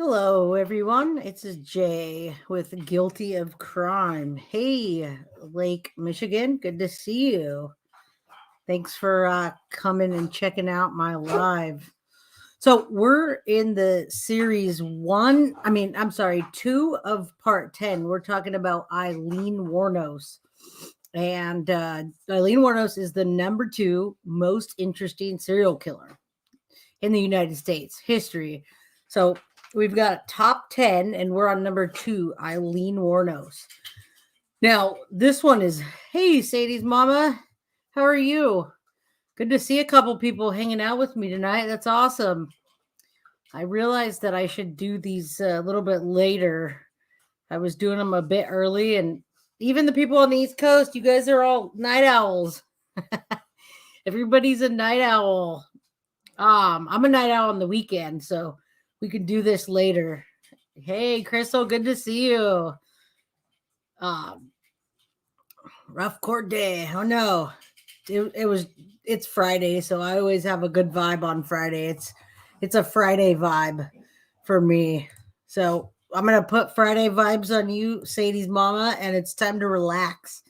Hello, everyone. It's Jay with Guilty of Crime. Hey, Lake, Michigan. Good to see you. Thanks for coming and checking out my live. So, we're in the series two of part 10. We're talking about Aileen Wuornos. And Aileen Wuornos is the number two most interesting serial killer in the United States history. So we've got top 10, and we're on number two, Aileen Wuornos. Now, this one is, hey, Sadie's mama, how are you? Good to see a couple people hanging out with me tonight. That's awesome. I realized that I should do these a little bit later. I was doing them a bit early, and even the people on the East Coast, you guys are all night owls. Everybody's a night owl. I'm a night owl on the weekend, so we can do this later. Hey, Crystal, good to see you. Rough court day. Oh no, it's Friday, so I always have a good vibe on Friday. It's a Friday vibe for me. So I'm gonna put Friday vibes on you, Sadie's mama, and it's time to relax.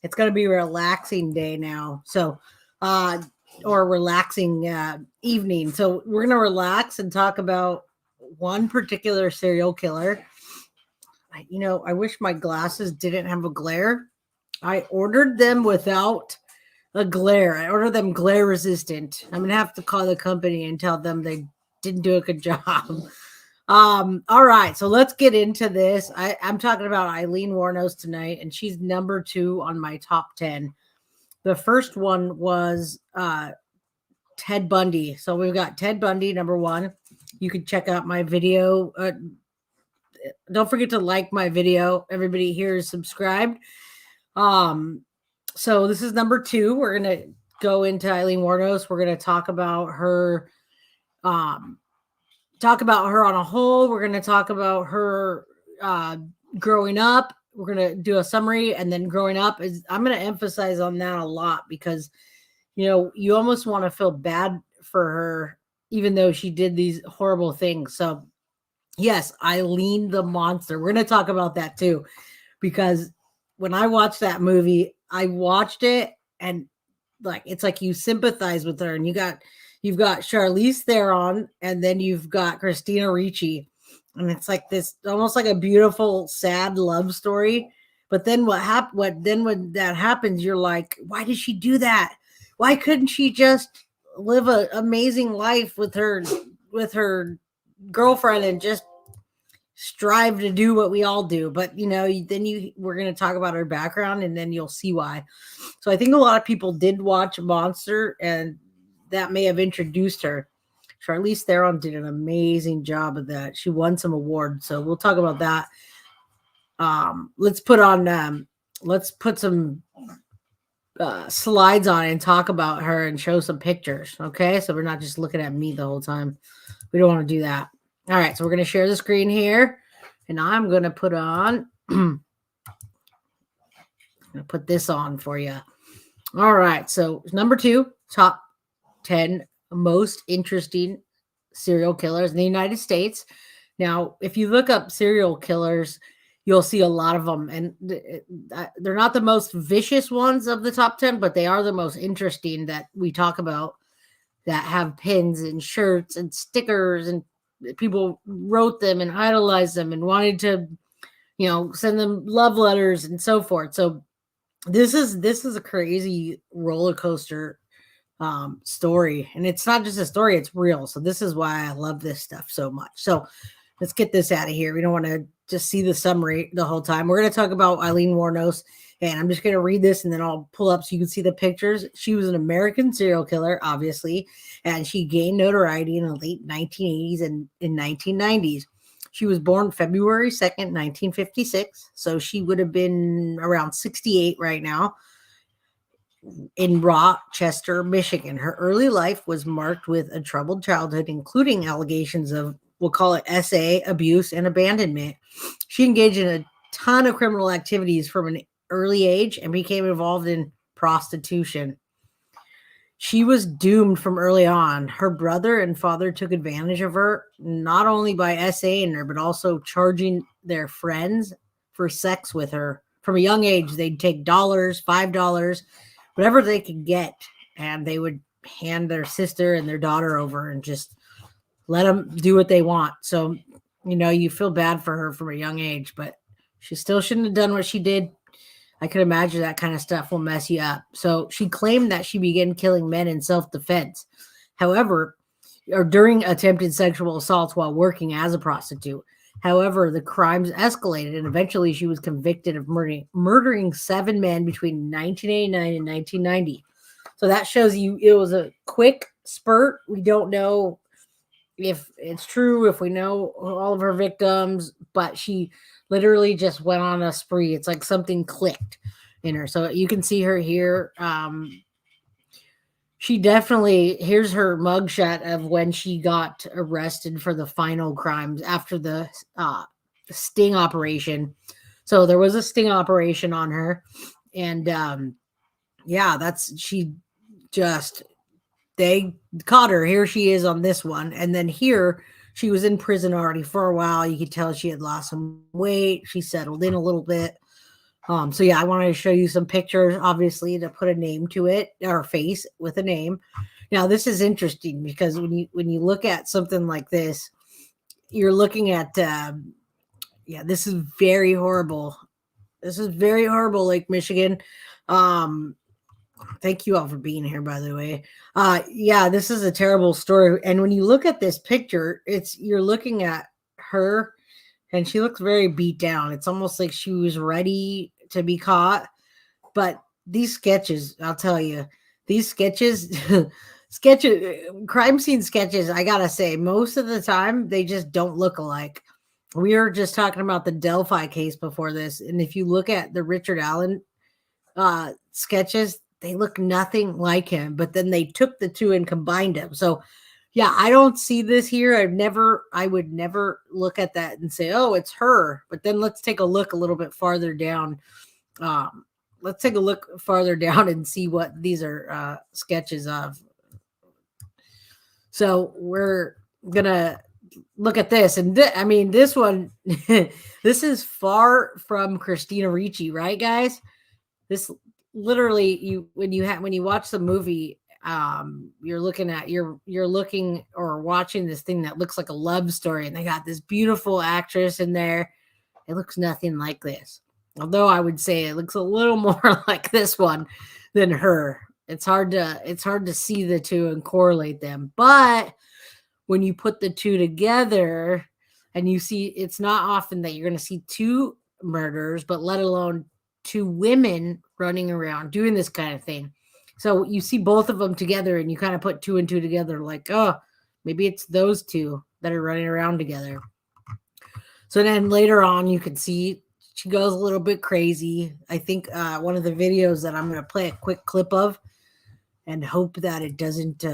It's gonna be a relaxing day now. So, or relaxing evening. So we're gonna relax and talk about one particular serial killer. I wish my glasses didn't have a glare. I ordered them without a glare. I ordered them glare resistant. I'm gonna have to call the company and tell them they didn't do a good job. All right, so let's get into this. I'm talking about Aileen Wuornos tonight, and she's number two on my top 10. The first one was Ted Bundy. So we've got Ted Bundy, number one. You can check out my video. Don't forget to like my video. Everybody here is subscribed. So this is number two. We're gonna go into Aileen Wuornos. We're gonna talk about her. Talk about her on a whole. We're gonna talk about her growing up. We're gonna do a summary, and then growing up is. I'm gonna emphasize on that a lot because you almost want to feel bad for her, even though she did these horrible things. So, yes, Aileen the Monster. We're going to talk about that too, because when I watched that movie, I watched it and it's like you sympathize with her, and you've got Charlize Theron, and then you've got Christina Ricci, and it's like this almost like a beautiful, sad love story. But then when that happens, you're like, why did she do that? Why couldn't she just live an amazing life with her girlfriend and just strive to do what we all do? But we're going to talk about her background, and then you'll see why. So I think a lot of people did watch Monster, and that may have introduced her. Charlize Theron did an amazing job of that. She won some awards, so we'll talk about that. Let's put some slides on and talk about her and show some pictures. Okay, so we're not just looking at me the whole time. We don't want to do that. All right, so we're going to share the screen here, and I'm going to put on I'm going to put this on for you. All right, so number two, top 10 most interesting serial killers in the United States. Now, if you look up serial killers, you'll see a lot of them, and they're not the most vicious ones of the top 10, but they are the most interesting that we talk about, that have pins and shirts and stickers, and people wrote them and idolized them and wanted to, send them love letters and so forth. So this is a crazy roller coaster story, and it's not just a story, it's real. So this is why I love this stuff so much. So let's get this out of here. We don't want to just see the summary the whole time. We're going to talk about Aileen Wuornos, and I'm just going to read this and then I'll pull up so you can see the pictures. She was an American serial killer, obviously, and she gained notoriety in the late 1980s and in 1990s. She was born February 2nd, 1956, so she would have been around 68 right now, in Rochester, Michigan. Her early life was marked with a troubled childhood, including allegations of, we'll call it SA, abuse, and abandonment. She engaged in a ton of criminal activities from an early age and became involved in prostitution. she was doomed from early on. Her brother and father took advantage of her, not only by SAing her, but also charging their friends for sex with her. From a young age, they'd take dollars, $5, whatever they could get, and they would hand their sister and their daughter over and just let them do what they want. So, you feel bad for her from a young age, but she still shouldn't have done what she did. I could imagine that kind of stuff will mess you up. So she claimed that she began killing men in self-defense. However, or during attempted sexual assaults while working as a prostitute. However, the crimes escalated and eventually she was convicted of murdering 7 men between 1989 and 1990. So that shows you it was a quick spurt. We don't know if it's true, if we know all of her victims, but she literally just went on a spree. It's like something clicked in her. So you can see her here. She definitely, here's her mugshot of when she got arrested for the final crimes after the sting operation. So there was a sting operation on her. And they caught her. Here she is on this one. And then here she was in prison already for a while. You could tell she had lost some weight. She settled in a little bit. So yeah, I wanted to show you some pictures, obviously, to put a name to it, or face with a name. Now, this is interesting because when you look at something like this, you're looking at, this is very horrible. This is very horrible, Lake Michigan. Thank you all for being here, by the way. This is a terrible story. And when you look at this picture, you're looking at her and she looks very beat down. It's almost like she was ready to be caught. But these sketches, I'll tell you, these sketches, crime scene sketches, I gotta say, most of the time, they just don't look alike. We were just talking about the Delphi case before this. And if you look at the Richard Allen sketches, they look nothing like him. But then they took the two and combined them. So yeah, I don't see this here. I would never look at that and say, oh, it's her. But then let's take a look a little bit farther down. Let's take a look farther down and see what these are sketches of. So we're going to look at this. And this one, this is far from Christina Ricci, right, guys? This literally, when you watch the movie, you're looking or watching this thing that looks like a love story, and they got this beautiful actress in there. It looks nothing like this. Although I would say it looks a little more like this one than her. It's hard to see the two and correlate them. But when you put the two together and you see, it's not often that you're going to see 2 murders, but let alone 2 women running around doing this kind of thing. So you see both of them together and you kind of put 2 and 2 together like, oh, maybe it's those 2 that are running around together. So then later on, you can see she goes a little bit crazy. I think one of the videos that I'm going to play a quick clip of and hope that it doesn't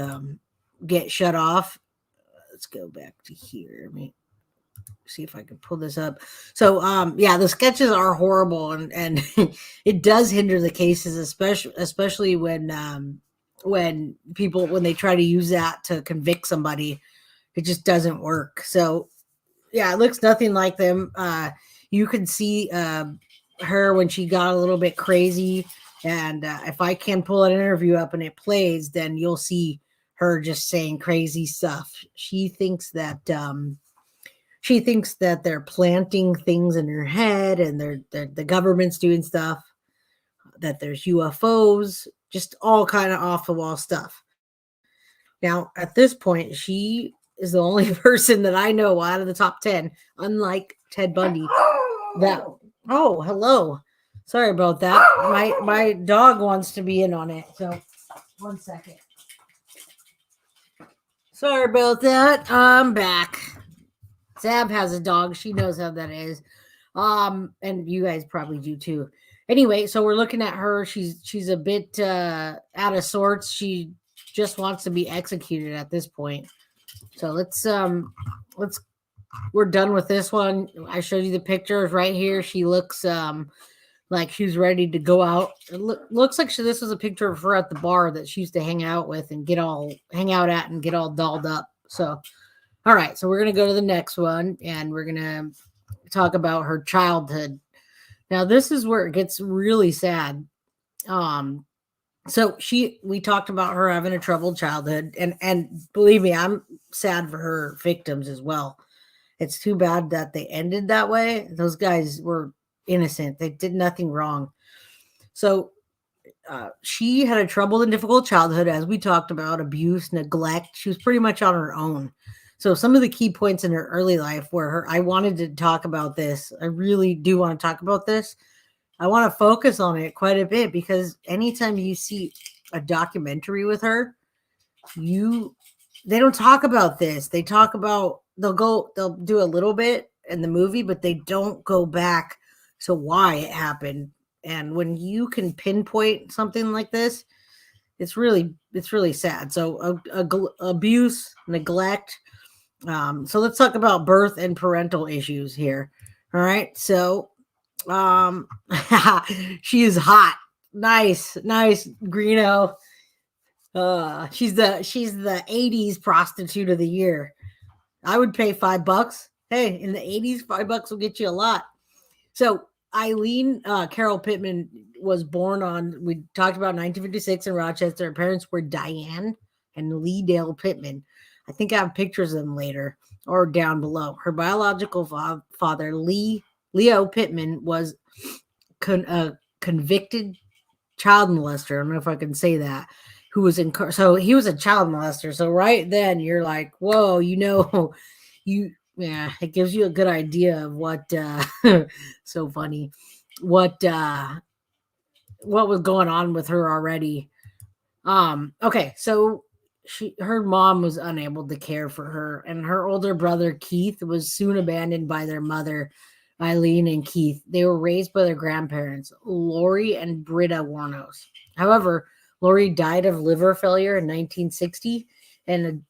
get shut off. Let's go back to here. Let me see if I can pull this up. So the sketches are horrible and it does hinder the cases, especially when they try to use that to convict somebody. It just doesn't work. So yeah, it looks nothing like them. You can see her when she got a little bit crazy, and if I can pull an interview up and it plays, then you'll see her just saying crazy stuff. She thinks that they're planting things in her head, and the government's doing stuff, that there's UFOs, just all kind of off the wall stuff. Now, at this point, she is the only person that I know out of the top 10, unlike Ted Bundy, oh, hello. Sorry about that. My dog wants to be in on it. So 1 second. Sorry about that. I'm back. Zab has a dog. She knows how that is. And you guys probably do too. Anyway, so we're looking at her. She's a bit out of sorts. She just wants to be executed at this point. So we're done with this one. I showed you the pictures right here. She looks like she was ready to go out. It looks like this was a picture of her at the bar that she used to hang out with and hang out at and get all dolled up. So, all right, so we're gonna go to the next one, and we're gonna talk about her childhood. Now, this is where it gets really sad. So we talked about her having a troubled childhood, and believe me, I'm sad for her victims as well. It's too bad that they ended that way. Those guys were innocent. They did nothing wrong. So she had a troubled and difficult childhood, as we talked about, abuse, neglect. She was pretty much on her own. So some of the key points in her early life where I wanted to talk about this. I really do want to talk about this. I want to focus on it quite a bit because anytime you see a documentary with her, they don't talk about this. They talk about they'll do a little bit in the movie, but they don't go back to why it happened. And when you can pinpoint something like this, it's really sad. So abuse, neglect. So let's talk about birth and parental issues here. All right. So she is hot. Nice Greeno. She's the 80s prostitute of the year. I would pay $5. Hey, in the 80s, $5 will get you a lot. So Aileen Carol Pittman was born we talked about 1956 in Rochester. Her parents were Diane and Lee Dale Pittman. I think I have pictures of them later or down below. Her biological father, Leo Pittman, was convicted child molester. I don't know if I can say that. Who was so he was a child molester. So right then you're like, whoa, it gives you a good idea of what so funny what was going on with her already. Okay, so her mom was unable to care for her, and her older brother Keith was soon abandoned by their mother, Aileen and Keith. They were raised by their grandparents, Lori and Britta Wuornos. However, Lori died of liver failure in 1960, and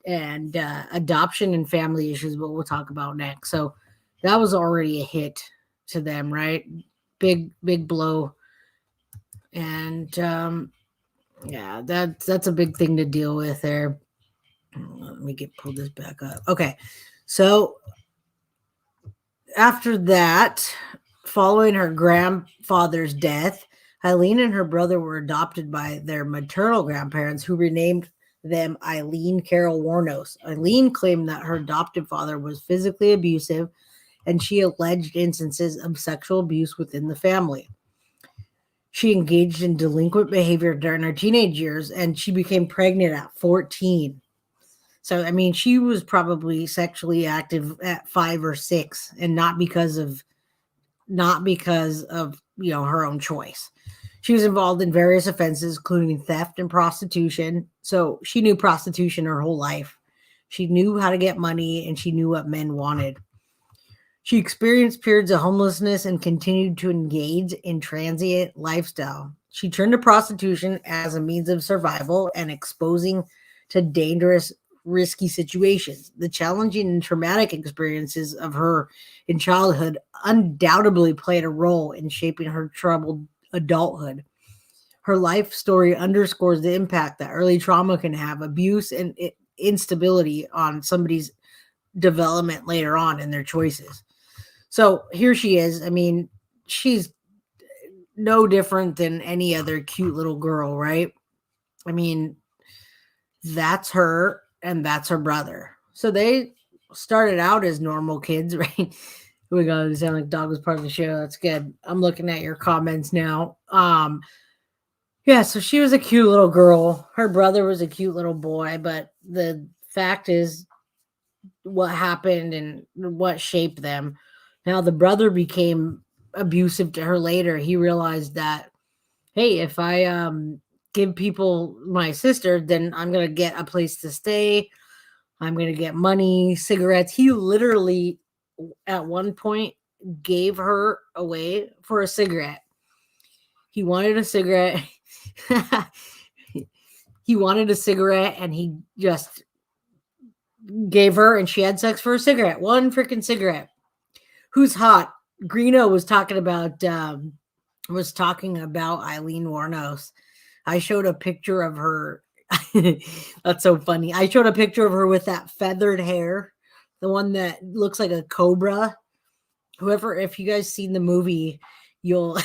adoption and family issues, what we'll talk about next. So that was already a hit to them, right? Big blow. And yeah, that's a big thing to deal with there. Let me pull this back up. Okay, so after that, following her grandfather's death, Aileen and her brother were adopted by their maternal grandparents, who renamed them Aileen Carol Wuornos. Aileen claimed that her adoptive father was physically abusive, and she alleged instances of sexual abuse within the family. She engaged in delinquent behavior during her teenage years, and she became pregnant at 14. So, I mean, she was probably sexually active at 5 or 6, and not because of her own choice. She was involved in various offenses, including theft and prostitution. So she knew prostitution her whole life. She knew how to get money, and she knew what men wanted. She experienced periods of homelessness and continued to engage in transient lifestyle. She turned to prostitution as a means of survival and exposing to dangerous, risky situations. The challenging and traumatic experiences of her in childhood undoubtedly played a role in shaping her troubled adulthood. Her life story underscores the impact that early trauma can have, abuse and instability on somebody's development later on in their choices. So here she is. I mean, she's no different than any other cute little girl, right? I mean, that's her and that's her brother. So they started out as normal kids, right? We got to sound like dog was part of the show. That's good. I'm looking at your comments now. Yeah, so she was a cute little girl. Her brother was a cute little boy, but the fact is what happened and what shaped them. Now the brother became abusive to her later. He realized that, hey, if I give people my sister, then I'm going to get a place to stay. I'm going to get money, cigarettes. He literally at one point gave her away for a cigarette. He wanted a cigarette. He wanted a cigarette, and he just gave her, and she had sex for a cigarette. One freaking cigarette. Who's hot? Greeno was talking about was talking about Aileen Wuornos. I showed a picture of her. That's so funny. I showed a picture of her with that feathered hair, the one that looks like a cobra. Whoever, if you guys seen the movie, you'll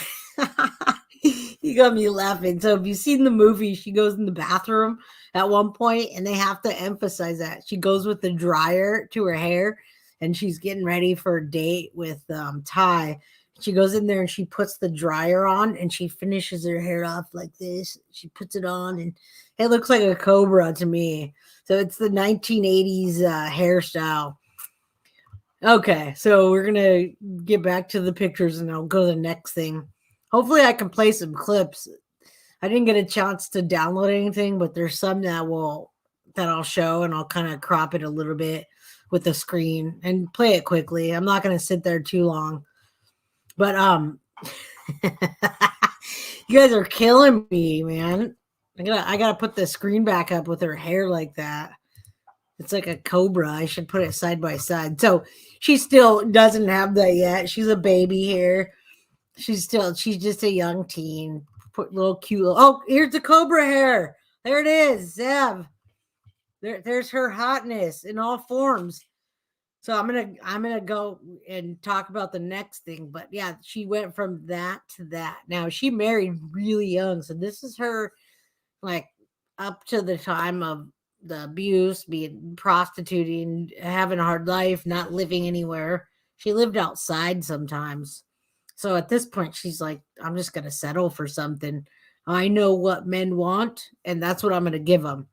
you got me laughing. So if you've seen the movie, she goes in the bathroom at one point, and they have to emphasize that she goes with the dryer to her hair, and she's getting ready for a date with Ty. She goes in there and she puts the dryer on, and she finishes her hair off like this. She puts it on, and it looks like a cobra to me. So it's the 1980s hairstyle. Okay, so we're gonna get back to the pictures, and I'll go to the next thing. Hopefully, I can play some clips. I didn't get a chance to download anything, but there's some that I'll show, and I'll kind of crop it a little bit with the screen and play it quickly. I'm not gonna sit there too long, but you guys are killing me, man. I gotta put the screen back up with her hair like that. It's like a cobra. I should put it side by side. So she still doesn't have that yet. She's a baby here. She's just a young teen. Put little cute. Oh, here's the cobra hair. There it is, Zev. There's her hotness in all forms. So I'm gonna go and talk about the next thing. But yeah, she went from that to that. Now she married really young. So this is her like up to the time of the abuse, being prostituting, having a hard life, not living anywhere. She lived outside sometimes. So at this point, she's like, I'm just going to settle for something. I know what men want, and that's what I'm going to give them.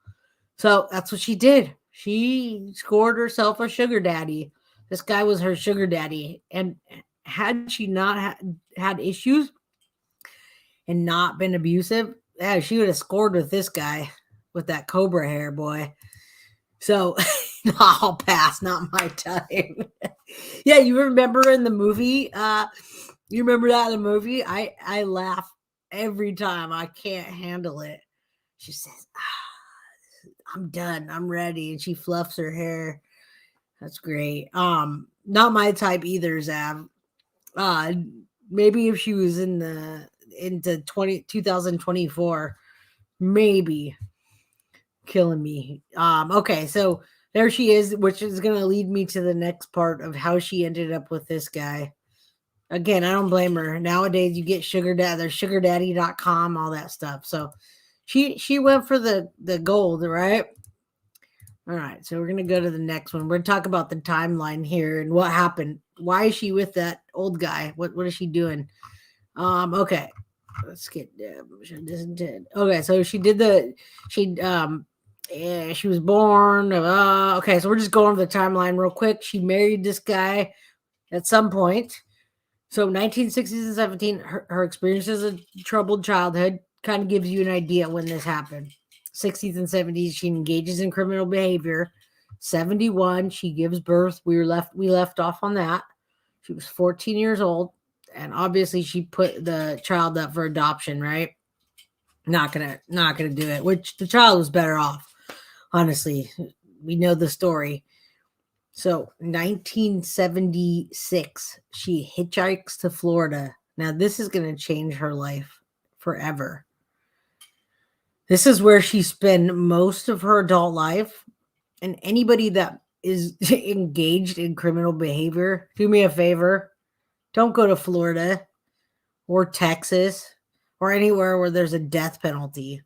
So that's what she did. She scored herself a sugar daddy. This guy was her sugar daddy. And had she not had issues and not been abusive, yeah, she would have scored with this guy with that cobra hair, boy. So I'll pass, not my time. Yeah, you remember in the movie? You remember that in the movie? I laugh every time. I can't handle it. She says, I'm done. I'm ready. And she fluffs her hair. That's great. Not my type either, Zav. Maybe if she was into 2024, maybe. Killing me. Okay, so there she is, which is going to lead me to the next part of how she ended up with this guy. Again, I don't blame her. Nowadays you get sugar daddy, there's sugardaddy.com, all that stuff. So she went for the gold, right? All right, so we're going to go to the next one. We're going to talk about the timeline here and what happened. Why is she with that old guy? What is she doing? Okay. Let's get okay, so she was born. Okay, so we're just going over the timeline real quick. She married this guy at some point. So 1960s and 17, her experience as a troubled childhood kind of gives you an idea when this happened. 60s and 70s, she engages in criminal behavior. 71, she gives birth. We left off on that. She was 14 years old. And obviously she put the child up for adoption, right? Not gonna do it, which the child was better off. Honestly, we know the story. So 1976, she hitchhikes to Florida. Now this is going to change her life forever. This is where she spent most of her adult life. And anybody that is engaged in criminal behavior, do me a favor. Don't go to Florida or Texas or anywhere where there's a death penalty,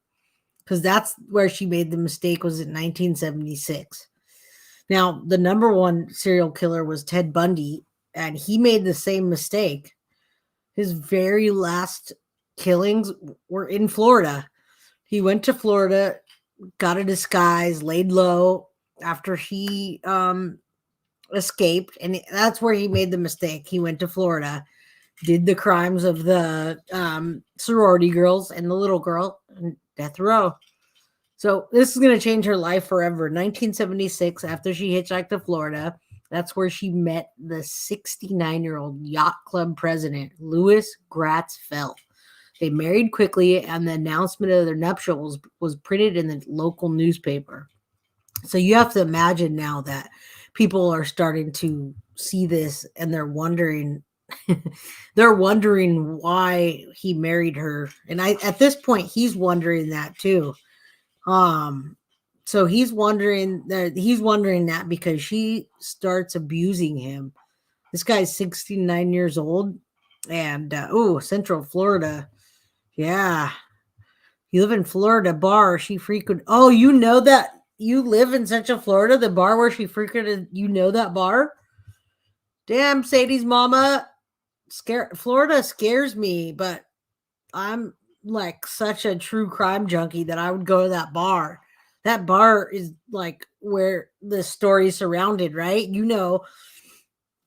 because that's where she made the mistake, was in 1976. Now, the number one serial killer was Ted Bundy, and he made the same mistake. His very last killings were in Florida. He went to Florida, got a disguise, laid low after he escaped, and that's where he made the mistake. He went to Florida, did the crimes of the sorority girls and the little girl in death row. So this is going to change her life forever. 1976, after she hitchhiked to Florida, that's where she met the 69-year-old yacht club president, Louis Gratz Felt. They married quickly, and the announcement of their nuptials was printed in the local newspaper. So you have to imagine now that people are starting to see this, and they're wondering, They're wondering why he married her. And at this point he's wondering that too. Um so he's wondering that because she starts abusing him. This guy's 69 years old and Central Florida. Yeah. You live in Florida bar she frequented. Oh, you know that you live in Central Florida, the bar where she frequented, you know that bar? Damn, Sadie's mama. Florida scares me, but I'm like such a true crime junkie that I would go to that bar. That bar is like where the story surrounded, right?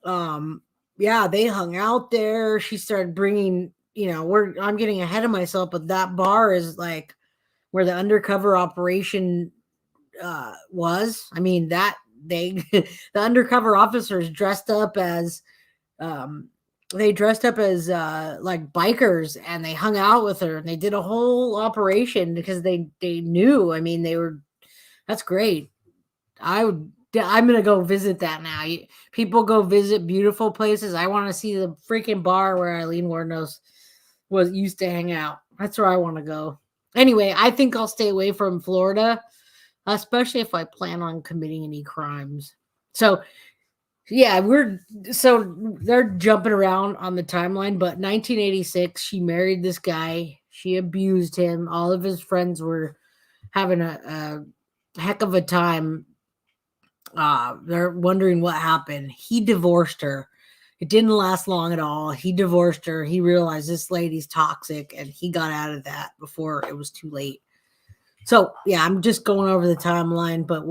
Um, yeah, they hung out there. She started bringing, I'm getting ahead of myself, but that bar is like where the undercover operation was. I mean, that they, the undercover officers dressed up as, um, they dressed up as like bikers and they hung out with her and they did a whole operation because they knew. I mean, that's great. I'm gonna go visit that now. People go visit beautiful places. I want to see the freaking bar where Aileen Wuornos was used to hang out. That's where I want to go. Anyway, I think I'll stay away from Florida, especially if I plan on committing any crimes. So yeah, they're jumping around on the timeline, but 1986, she married this guy. She abused him. All of his friends were having a heck of a time. They're wondering what happened. He divorced her. It didn't last long at all. He divorced her. He realized this lady's toxic and he got out of that before it was too late. So yeah, I'm just going over the timeline, but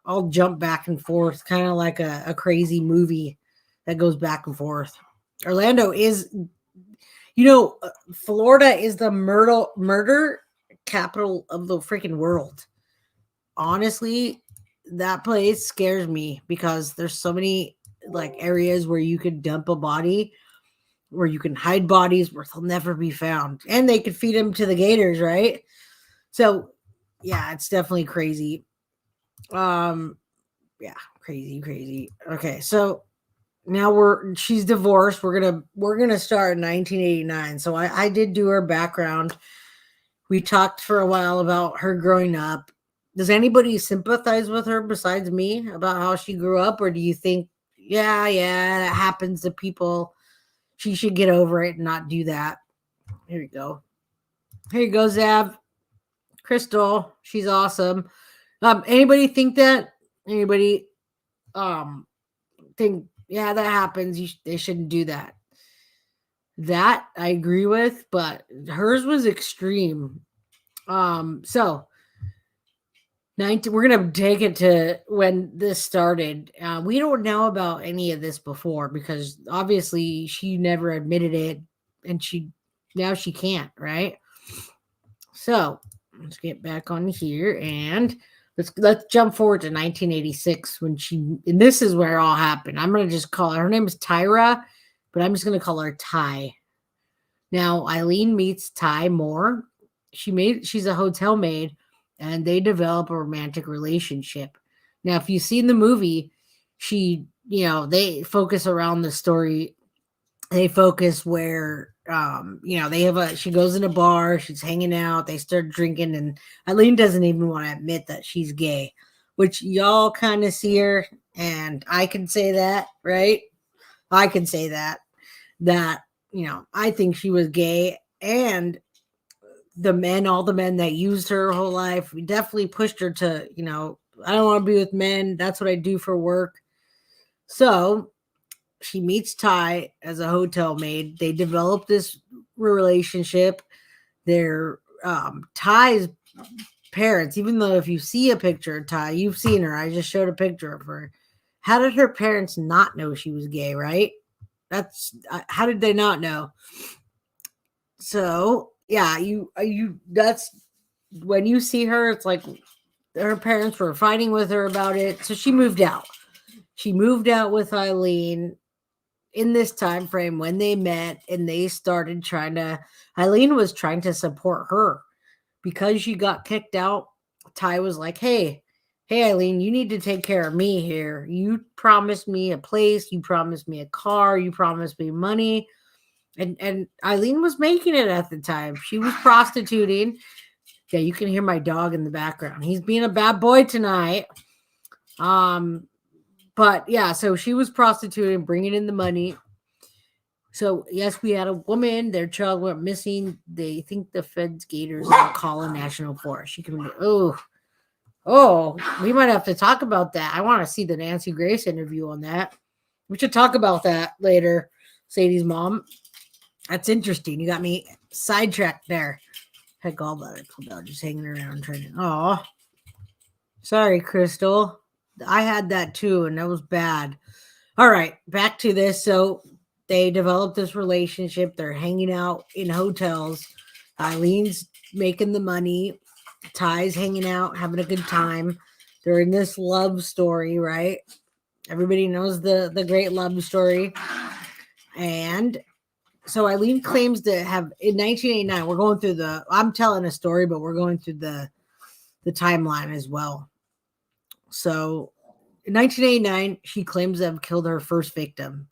I'll jump back and forth, kind of like a crazy movie that goes back and forth. Orlando is, Florida is the murder capital of the freaking world. Honestly, that place scares me because there's so many like areas where you could dump a body, where you can hide bodies where they'll never be found, and they could feed them to the gators, right? So yeah, it's definitely crazy. Yeah, crazy. Okay, so now she's divorced. We're gonna start in 1989. So I did do her background. We talked for a while about her growing up. Does anybody sympathize with her besides me about how she grew up, or do you think, yeah, that happens to people? She should get over it and not do that. Here you go. Here you go, Zav. Crystal, she's awesome. Anybody think that? Anybody think, yeah, that happens. They shouldn't do that. That I agree with, but hers was extreme. So 19, we're gonna take it to when this started. We don't know about any of this before because obviously she never admitted it, and she can't, right? So let's get back on here and let's jump forward to 1986 when and this is where it all happened. I'm gonna just call her name is Tyra, but I'm just gonna call her Ty. Now Aileen meets Ty Moore. She's a hotel maid and they develop a romantic relationship. Now, if you've seen the movie, they focus around the story. They focus where, she goes in a bar, she's hanging out, they start drinking, and Aileen doesn't even want to admit that she's gay, which y'all kind of see her, and I can say that, right? I can say that, I think she was gay, and all the men that used her whole life definitely pushed her to, I don't want to be with men. That's what I do for work. So she meets Ty as a hotel maid. They develop this relationship. They're Ty's parents, even though if you see a picture of Ty, you've seen her. I just showed a picture of her. How did her parents not know she was gay, right? How did they not know? So yeah, that's when you see her, it's like her parents were fighting with her about it. So she moved out. She moved out with Aileen in this time frame when they met, and they started Aileen was trying to support her because she got kicked out. Ty was like, hey, hey, Eileen, you need to take care of me here. You promised me a place. You promised me a car. You promised me money. And Eileen was making it at the time. She was prostituting. Yeah, you can hear my dog in the background. He's being a bad boy tonight. But yeah, so she was prostituting, bringing in the money. So yes, we had a woman. Their child went missing. They think the feds gators in Collin National Forest. She can. Oh, we might have to talk about that. I want to see the Nancy Grace interview on that. We should talk about that later. Sadie's mom. That's interesting. You got me sidetracked there. Had gallbladder pulled out, just hanging around trying to. Oh, sorry, Crystal. I had that too, and that was bad. All right, back to this. So they developed this relationship. They're hanging out in hotels. Eileen's making the money. Ty's hanging out, having a good time. They're in this love story, right? Everybody knows the great love story. And so Eileen claims to have, in 1989, we're going through I'm telling a story, but we're going through the timeline as well. So in 1989, she claims to have killed her first victim,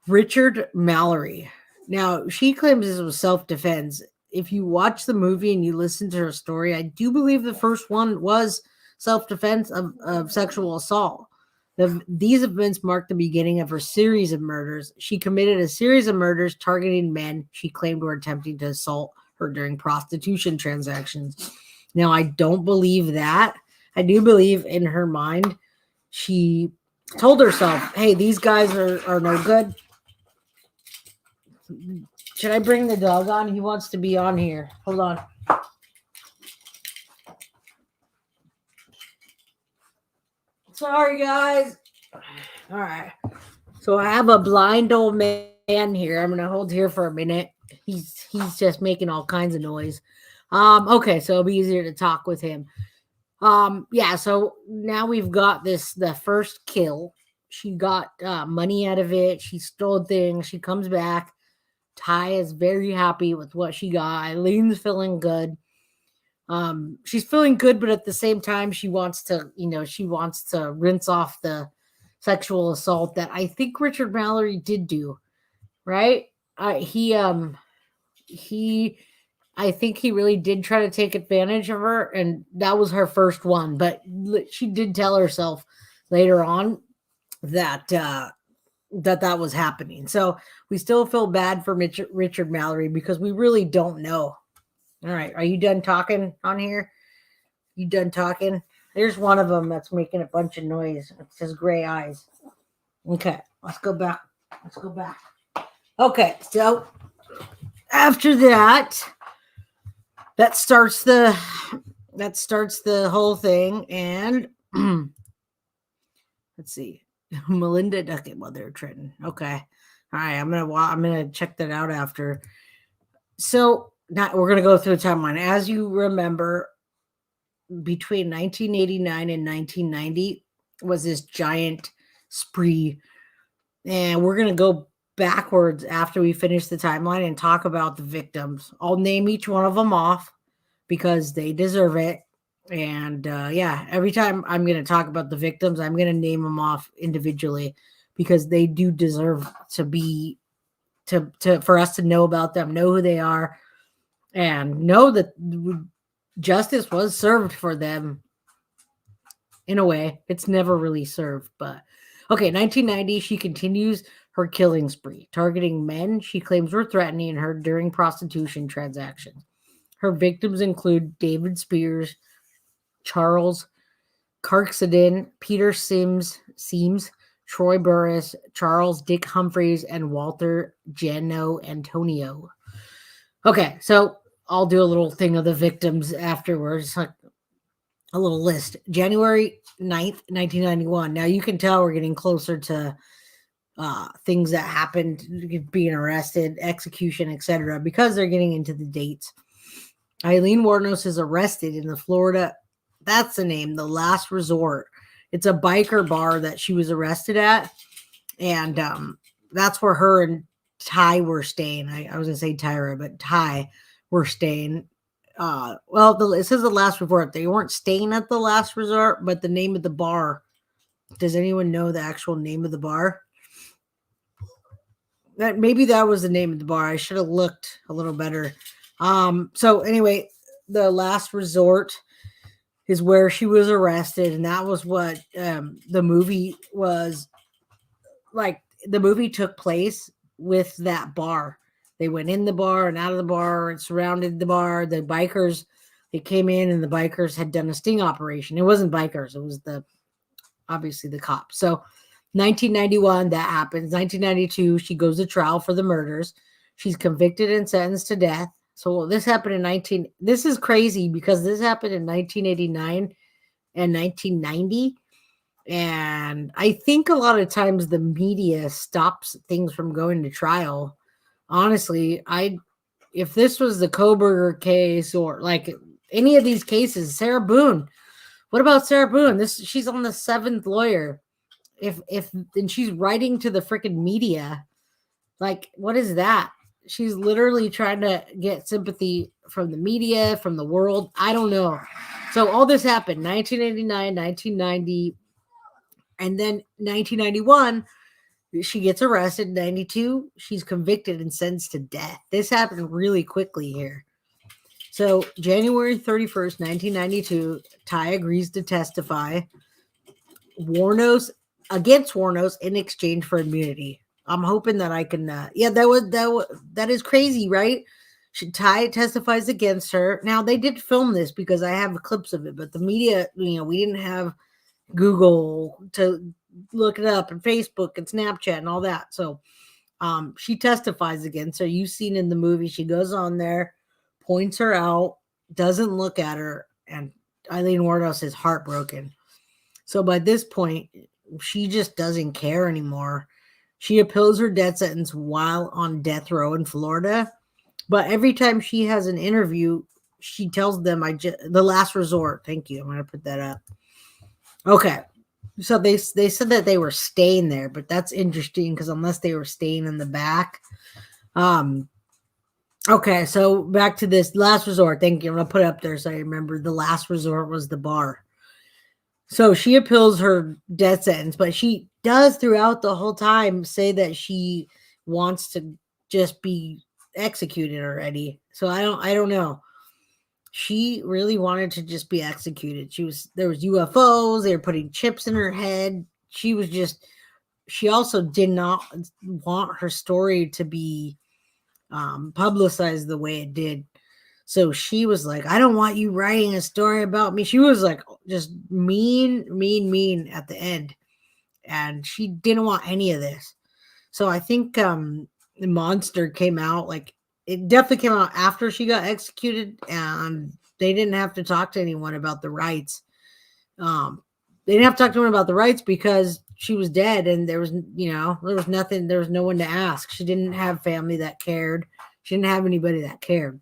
Richard Mallory. Now, she claims this was self-defense. If you watch the movie and you listen to her story, I do believe the first one was self-defense of sexual assault. These events marked the beginning of her series of murders. She committed a series of murders targeting men she claimed were attempting to assault her during prostitution transactions. Now, I don't believe that. I do believe in her mind, she told herself, hey, these guys are no good. Should I bring the dog on? He wants to be on here. Hold on. Sorry, guys. All right. So I have a blind old man here. I'm going to hold here for a minute. He's just making all kinds of noise. Okay, so it'll be easier to talk with him. Yeah, so now we've got the first kill. She got money out of it. She stole things. She comes back. Ty is very happy with what she got. Eileen's feeling good. She's feeling good, but at the same time, she wants to rinse off the sexual assault that I think Richard Mallory did do. Right? I think he really did try to take advantage of her, and that was her first one. But she did tell herself later on that that was happening. So we still feel bad for Richard Mallory because we really don't know. All right, are you done talking on here? You done talking? There's one of them that's making a bunch of noise. It's his gray eyes. Okay, let's go back. Okay, so after that starts the whole thing, and let's see. Melinda Duckett, Mother Trenton. Okay. All right. I'm gonna check that out after. So now we're gonna go through the timeline. As you remember, between 1989 and 1990 was this giant spree. And we're gonna go backwards after we finish the timeline and talk about the victims. I'll name each one of them off because they deserve it. And yeah, every time I'm going to talk about the victims, I'm going to name them off individually because they do deserve to be for us to know about them, know who they are, and know that justice was served for them. In a way, it's never really served, but okay. 1990, she continues her killing spree, targeting men she claims were threatening her during prostitution transactions. Her victims include David Spears, Charles Karksadin, Peter Sims, Troy Burris, Charles Dick Humphreys, and Walter Geno Antonio. Okay, so I'll do a little thing of the victims afterwards, like a little list. January 9th, 1991. Now you can tell we're getting closer to things that happened, being arrested, execution, etc., because they're getting into the dates. Aileen Wuornos is arrested in the Florida, that's the name, The Last Resort. It's a biker bar that she was arrested at, and that's where her and Ty were staying. I was going to say Tyra, but Ty were staying. it says the last resort. They weren't staying at the last resort, but the name of the bar. Does anyone know the actual name of the bar? That maybe that was the name of the bar. I should have looked a little better. So anyway, the last resort is where she was arrested, and that was what the movie was like. The movie took place with that bar. They went in the bar and out of the bar and surrounded the bar. The bikers, they came in, and the bikers had done a sting operation. It wasn't bikers; it was obviously the cops. So 1991, that happens. 1992, she goes to trial for the murders. She's convicted and sentenced to death. So this happened in this is crazy because this happened in 1989 and 1990. And I think a lot of times the media stops things from going to trial. Honestly, if this was the Koberger case or like any of these cases, Sarah Boone. What about Sarah Boone? She's on the seventh lawyer. If and she's writing to the freaking media, like what is that? She's literally trying to get sympathy from the media, from the world. I don't know. So all this happened 1989, 1990, and then 1991 she gets arrested. 92 she's convicted and sentenced to death. This happened really quickly here. So January 31st, 1992, Ty agrees to testify against Wuornos in exchange for immunity. I'm hoping that I can. That is crazy, right? Ty testifies against her. Now they did film this because I have clips of it, but the media, we didn't have Google to look it up, and Facebook and Snapchat and all that. So, she testifies against her. You've seen in the movie, she goes on there, points her out, doesn't look at her, and Aileen Wuornos is heartbroken. So by this point, she just doesn't care anymore. She appeals her death sentence while on death row in Florida. But every time she has an interview, she tells them, the last resort. Thank you. I'm going to put that up. Okay. So they said that they were staying there, but that's interesting because unless they were staying in the back. Okay. So back to this last resort. Thank you. I'm going to put it up there so I remember the last resort was the bar. So she appeals her death sentence, but she does throughout the whole time say that she wants to just be executed already. So I don't know. She really wanted to just be executed. There was UFOs. They were putting chips in her head. She also did not want her story to be publicized the way it did. So she was like, I don't want you writing a story about me. She was like just mean at the end. And she didn't want any of this. So I think the Monster came out, like it definitely came out after she got executed, and they didn't have to talk to anyone about the rights. They didn't have to talk to anyone about the rights because she was dead and there was nothing, there was no one to ask. She didn't have family that cared. She didn't have anybody that cared.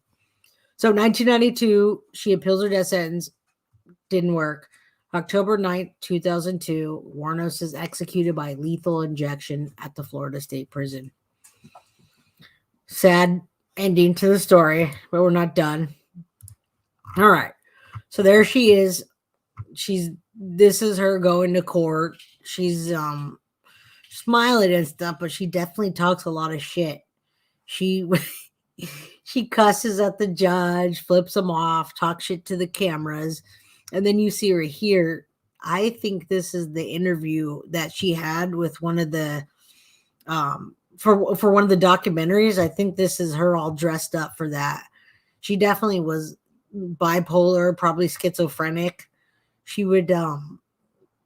So 1992, she appeals her death sentence. Didn't work. October 9th, 2002, Wuornos is executed by lethal injection at the Florida State Prison. Sad ending to the story, but we're not done. All right. So there she is. This is her going to court. She's smiling and stuff, but she definitely talks a lot of shit. She cusses at the judge, flips him off, talks shit to the cameras. And then you see her here. I think this is the interview that she had with one of the for one of the documentaries. I think this is her all dressed up for that. She definitely was bipolar, probably schizophrenic. She would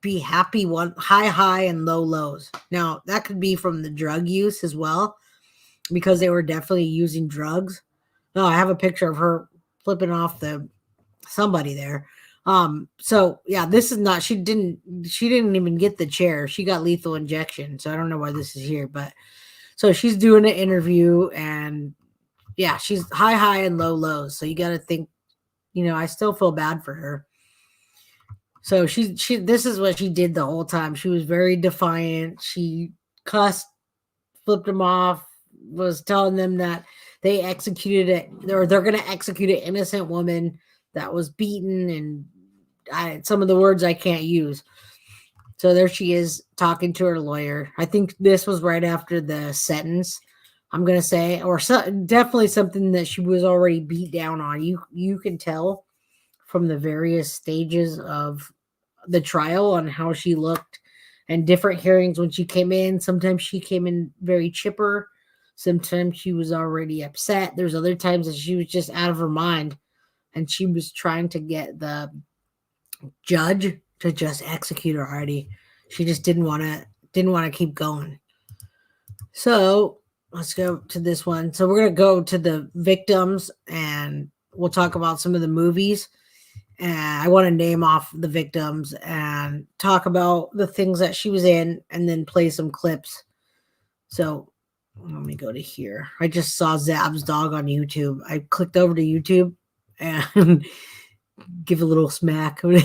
be happy high and lows. Now that could be from the drug use as well, because they were definitely using drugs. No, I have a picture of her flipping off somebody there. So yeah, this is not, she didn't even get the chair. She got lethal injection. So I don't know why this is here, but so she's doing an interview and yeah, she's high and lows. So you got to think, I still feel bad for her. So this is what she did the whole time. She was very defiant. She cussed, flipped them off, was telling them that they executed it, or they're going to execute an innocent woman that was beaten, and some of the words I can't use. So there she is talking to her lawyer. I think this was right after the sentence, I'm going to say, or definitely something that she was already beat down on. You can tell from the various stages of the trial on how she looked, and different hearings when she came in. Sometimes she came in very chipper. Sometimes she was already upset. There's other times that she was just out of her mind, and she was trying to get the judge to just execute her already. She just didn't want to keep going. So let's go to this one. So we're going to go to the victims, and we'll talk about some of the movies. And I want to name off the victims and talk about the things that she was in, and then play some clips. So let me go to here. I just saw Zab's dog on YouTube. I clicked over to YouTube and give a little smack. Who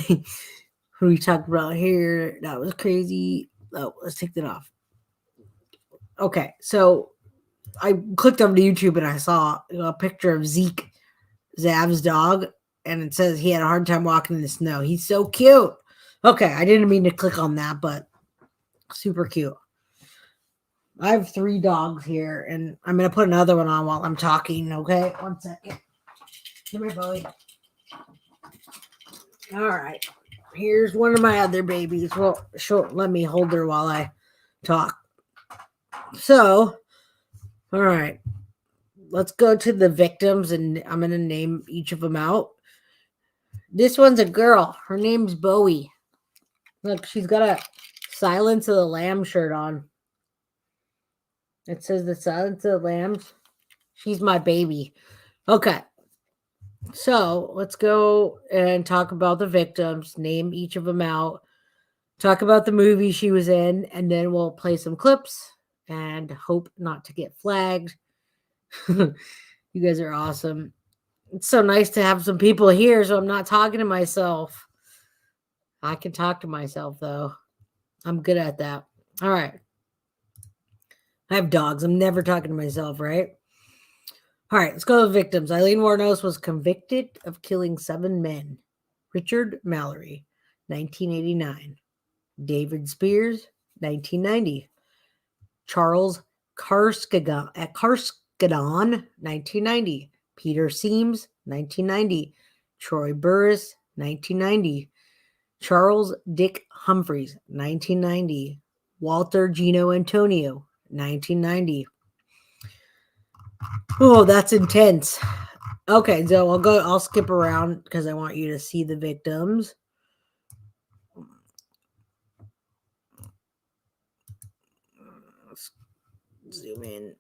we talked about here? That was crazy. Oh, let's take that off. Okay, so I clicked over to YouTube and I saw a picture of Zeke, Zab's dog, and it says he had a hard time walking in the snow. He's so cute. Okay, I didn't mean to click on that, but super cute. I have 3 dogs here, and I'm going to put another one on while I'm talking, okay? 1 second. Come here, Bowie. All right. Here's one of my other babies. Well, let me hold her while I talk. So, all right. Let's go to the victims, and I'm going to name each of them out. This one's a girl. Her name's Bowie. Look, she's got a Silence of the Lambs shirt on. It says the Silence of the Lambs. She's my baby. Okay. So let's go and talk about the victims, name each of them out, talk about the movie she was in, and then we'll play some clips and hope not to get flagged. You guys are awesome. It's so nice to have some people here, so I'm not talking to myself. I can talk to myself, though. I'm good at that. All right. I have dogs. I'm never talking to myself, right? All right, let's go to the victims. Aileen Wuornos was convicted of killing 7 men. Richard Mallory, 1989. David Spears, 1990. Charles Karskadon, 1990. Peter Seams, 1990. Troy Burris, 1990. Charles Dick Humphreys, 1990. Walter Gino Antonio, 1990. Oh, that's intense. Okay, so I'll skip around because I want you to see the victims. Let's zoom in.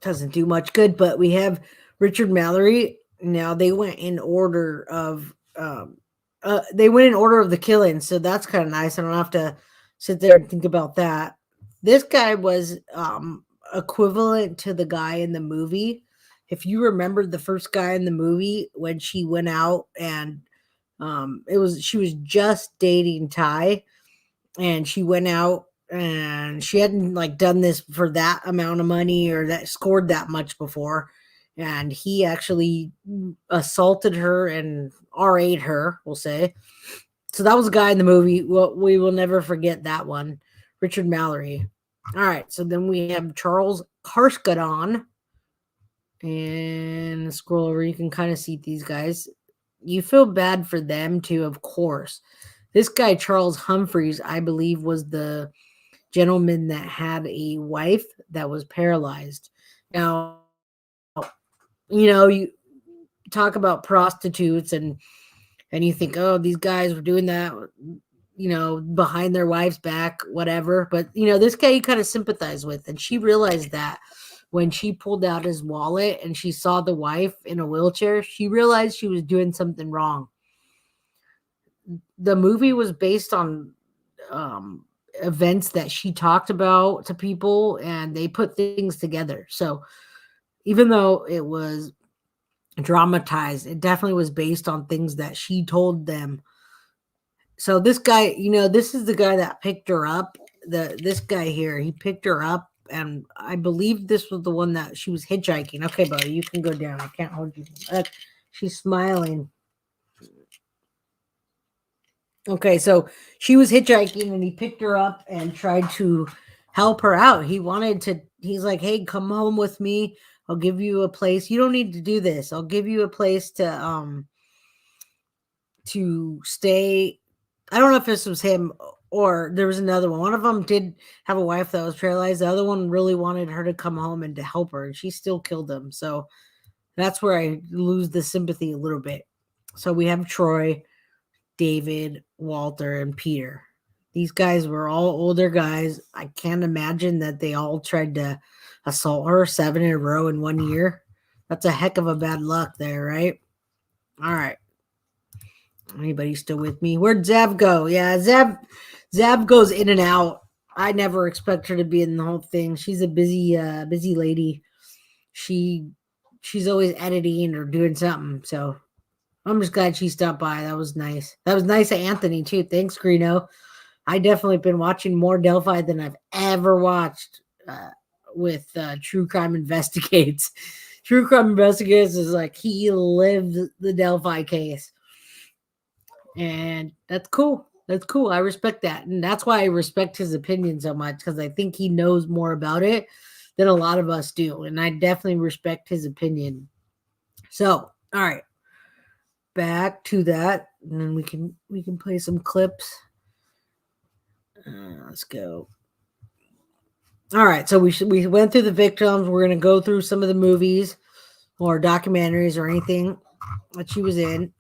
Doesn't do much good, but we have Richard Mallory. Now they went in order of the killing, so that's kind of nice. I don't have to sit there and think about that. This guy was equivalent to the guy in the movie. If you remember the first guy in the movie, when she went out and she was just dating Ty, and she went out and she hadn't done this for that amount of money or that scored that much before, and he actually assaulted her and RA'd her, we'll say. So that was a guy in the movie. We will never forget that one. Richard Mallory. All right, so then we have Charles Karskadon. And scroll over, you can kind of see these guys. You feel bad for them too, of course. This guy, Charles Humphreys, I believe, was the gentleman that had a wife that was paralyzed. Now, you talk about prostitutes and you think, oh, these guys were doing that, behind their wife's back, whatever. But, this guy you kind of sympathize with. And she realized that when she pulled out his wallet and she saw the wife in a wheelchair, she realized she was doing something wrong. The movie was based on events that she talked about to people, and they put things together. So even though it was dramatized, it definitely was based on things that she told them. So this guy, this is the guy that picked her up. This guy here, he picked her up and I believe this was the one that she was hitchhiking. Okay, buddy, you can go down. I can't hold you. She's smiling. Okay, so she was hitchhiking and he picked her up and tried to help her out. He's like, hey, come home with me. I'll give you a place. You don't need to do this. I'll give you a place to stay. I don't know if this was him or there was another one. One of them did have a wife that was paralyzed. The other one really wanted her to come home and to help her, and she still killed him. So that's where I lose the sympathy a little bit. So we have Troy, David, Walter, and Peter. These guys were all older guys. I can't imagine that they all tried to assault her 7 in a row in 1 year. That's a heck of a bad luck there, right? All right. Anybody still with me? Where'd Zab go? Yeah, Zab goes in and out. I never expect her to be in the whole thing. She's a busy lady. She's always editing or doing something. So I'm just glad she stopped by. That was nice. That was nice of Anthony too. Thanks, Greeno. I definitely been watching more Delphi than I've ever watched with True Crime Investigates. True Crime Investigates is like he lived the Delphi case. And that's cool. That's cool. I respect that. And that's why I respect his opinion so much, because I think he knows more about it than a lot of us do. And I definitely respect his opinion. So, all right. Back to that. And then we can play some clips. Let's go. All right. So we went through the victims. We're going to go through some of the movies or documentaries or anything that she was in.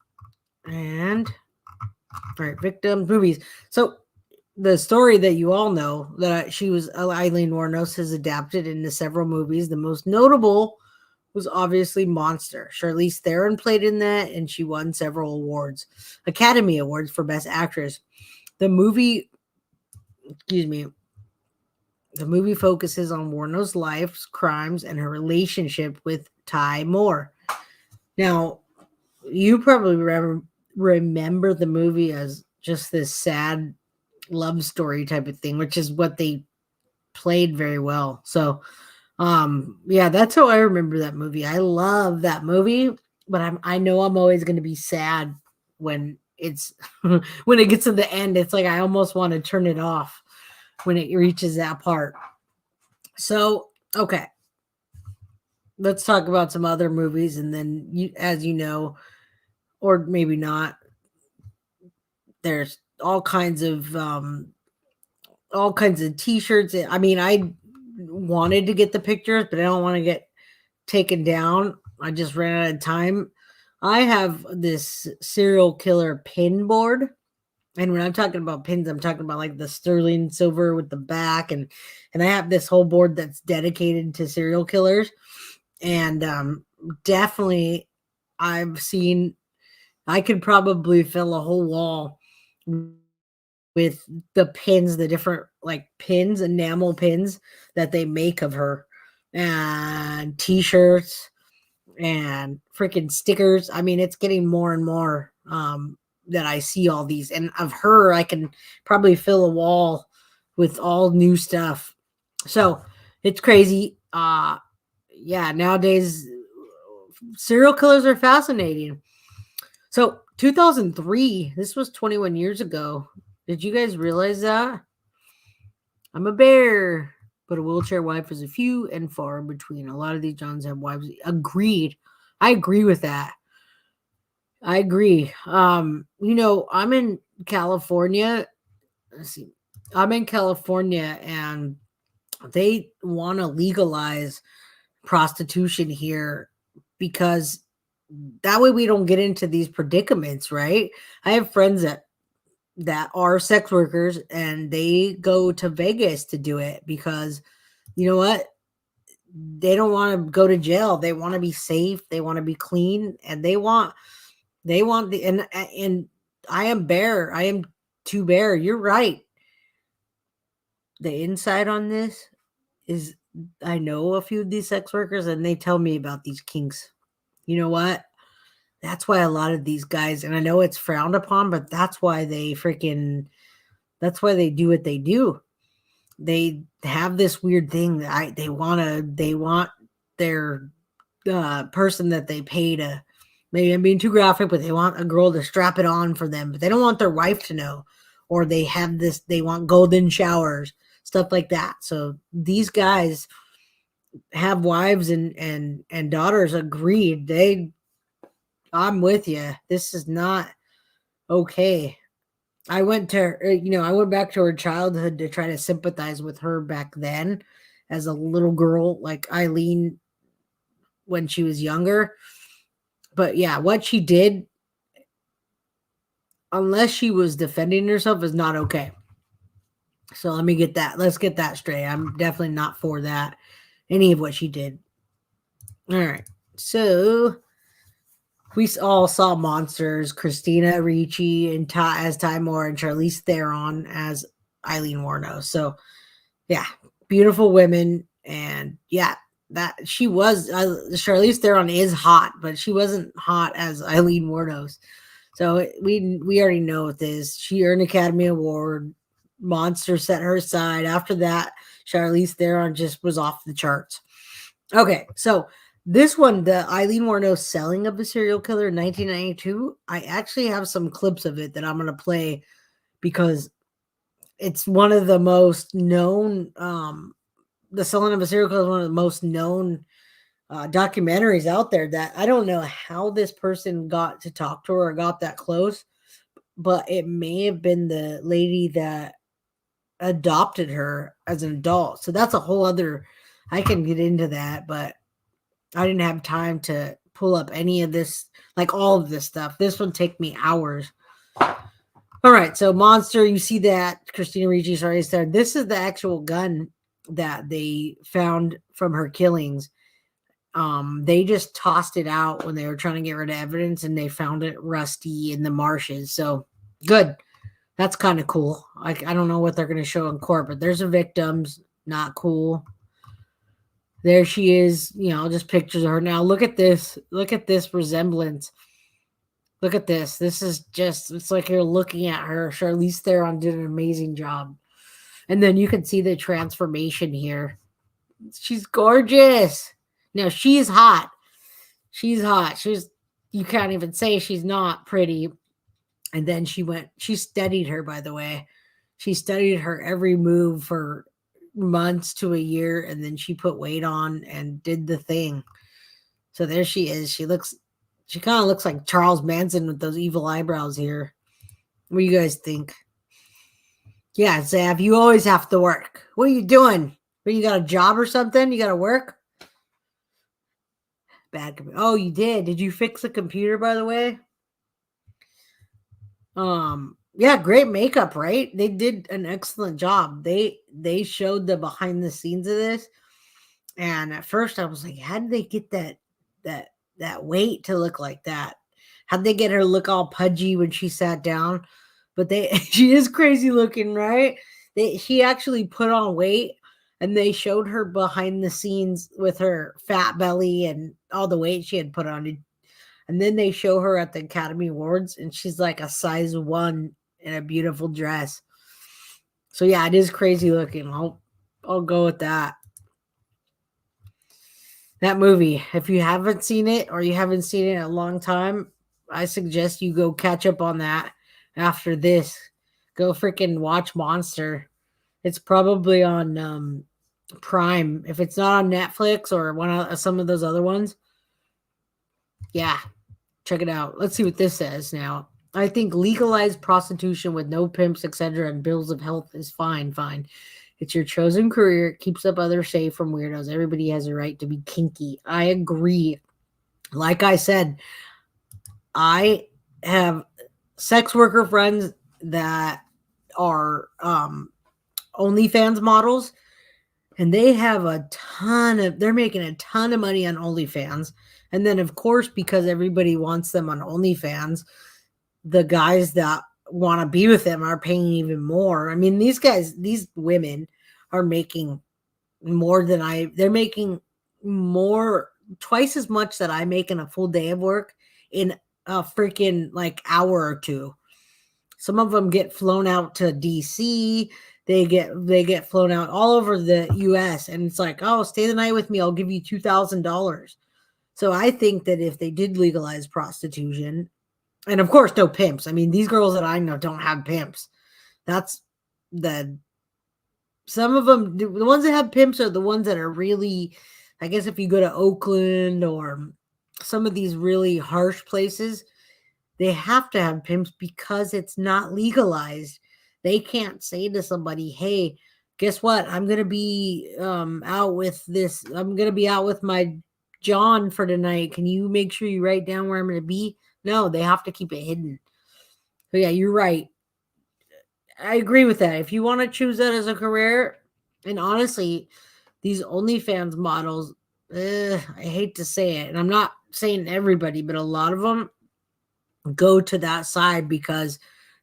And all right, victims, movies. So the story that you all know that she was Aileen Wuornos has adapted into several movies. The most notable was obviously Monster. Charlize Theron played in that, and she won several awards, Academy Awards for Best Actress. The movie focuses on Wuornos' life, crimes, and her relationship with Ty Moore. Now, you probably remember the movie as just this sad love story type of thing, which is what they played very well. So yeah, that's how I remember that movie. I love that movie, but I know I'm always going to be sad when it's when it gets to the end. It's like I almost want to turn it off when it reaches that part. So okay, let's talk about some other movies, and then as you know, or maybe not, there's all kinds of t-shirts. I mean, I wanted to get the pictures, but I don't want to get taken down. I just ran out of time. I have this serial killer pin board. And when I'm talking about pins, I'm talking about like the sterling silver with the back. And I have this whole board that's dedicated to serial killers. And definitely I could probably fill a whole wall with the pins, the different like pins, enamel pins that they make of her, and t-shirts and freaking stickers. I mean, it's getting more and more that I see all these, and of her, I can probably fill a wall with all new stuff. So it's crazy. Yeah, nowadays serial killers are fascinating. So 2003, this was 21 years ago. Did you guys realize that? I'm a bear, but a wheelchair wife is a few and far in between. A lot of these Johns have wives. Agreed. I agree with that. I agree. I'm in California. Let's see. I'm in California, and they want to legalize prostitution here because that way we don't get into these predicaments, right? I have friends that are sex workers, and they go to Vegas to do it because you know what? They don't want to go to jail. They want to be safe. They want to be clean, and they want the, and I am bear. I am too bear. You're right. The inside on this is I know a few of these sex workers, and they tell me about these kinks. You know what? That's why a lot of these guys, and I know it's frowned upon, but that's why they do what they do. they have this weird thing that they want their person that they pay to, maybe I'm being too graphic, but they want a girl to strap it on for them, but they don't want their wife to know. Or they want golden showers, stuff like that. So these guys have wives and daughters. Agreed. I'm with you. This is not okay. I went back to her childhood to try to sympathize with her back then as a little girl, like Aileen when she was younger. But yeah, what she did, unless she was defending herself, is not okay. So let's get that straight. I'm definitely not for that, any of what she did. All right. So we all saw Monsters, Christina Ricci and as Ty Moore, and Charlize Theron as Aileen Wuornos. So yeah, beautiful women. And yeah, that she was, Charlize Theron is hot, but she wasn't hot as Aileen Wuornos. So we already know what this. She earned Academy Award. Monster set her aside. After that, Charlize Theron just was off the charts. Okay, so this one, the Aileen Wuornos selling of the serial killer in 1992, I actually have some clips of it that I'm going to play because it's one of the most known, the selling of a serial killer is one of the most known documentaries out there, that I don't know how this person got to talk to her or got that close, but it may have been the lady that adopted her as an adult. So that's a whole other, I can get into that, but I didn't have time to pull up any of this, like all of this stuff. This one take me hours. All right, so Monster, you see that Christina Ricci's already said this is the actual gun that they found from her killings. They just tossed it out when they were trying to get rid of evidence, and they found it rusty in the marshes. So good. That's kind of cool. I don't know what they're going to show in court, but there's a victims. Not cool. There she is, just pictures of her. Now look at this. Look at this resemblance. Look at this. This is just, it's like you're looking at her. Charlize Theron did an amazing job. And then you can see the transformation here. She's gorgeous. Now she's hot. She's hot. You can't even say she's not pretty. And then she studied her, by the way. She studied her every move for months to a year, and then she put weight on and did the thing. So there she is. She kind of looks like Charles Manson with those evil eyebrows here. What do you guys think? Yeah, Zav, you always have to work. What are you doing? You got a job or something? You got to work? Bad. Oh, you did. Did you fix the computer, by the way? Yeah, great makeup, right? They did an excellent job. They showed the behind the scenes of this, and at first I was like, how did they get that weight to look like that? How'd they get her to look all pudgy when she sat down? But she is crazy looking, right? She actually put on weight, and they showed her behind the scenes with her fat belly and all the weight she had put on. And then they show her at the Academy Awards, and she's like a size 1 in a beautiful dress. So yeah, it is crazy looking. I'll go with that. That movie, if you haven't seen it or you haven't seen it in a long time, I suggest you go catch up on that after this. Go freaking watch Monster. It's probably on Prime. If it's not on Netflix or some of those other ones, yeah, check it out. Let's see what this says now. I think legalized prostitution with no pimps, etc., and bills of health is fine. It's your chosen career. It keeps up others safe from weirdos. Everybody has a right to be kinky. I agree. Like I said, I have sex worker friends that are OnlyFans models, and they have they're making a ton of money on OnlyFans. And then, of course, because everybody wants them on OnlyFans, the guys that want to be with them are paying even more. I mean, these women are making more than they're making more, twice as much that I make in a full day of work in a freaking like hour or two. Some of them get flown out to DC. they get flown out all over the US, and it's like, oh, stay the night with me, I'll give you $2,000. So I think that if they did legalize prostitution, and of course no pimps. I mean, these girls that I know don't have pimps. That's some of them, the ones that have pimps are the ones that are really, I guess if you go to Oakland or some of these really harsh places, they have to have pimps because it's not legalized. They can't say to somebody, hey, guess what? I'm going to be out with my John for tonight. Can you make sure you write down where I'm going to be? No, they have to keep it hidden. So yeah, you're right. I agree with that. If you want to choose that as a career, and honestly, these OnlyFans models, I hate to say it, and I'm not saying everybody, but a lot of them go to that side because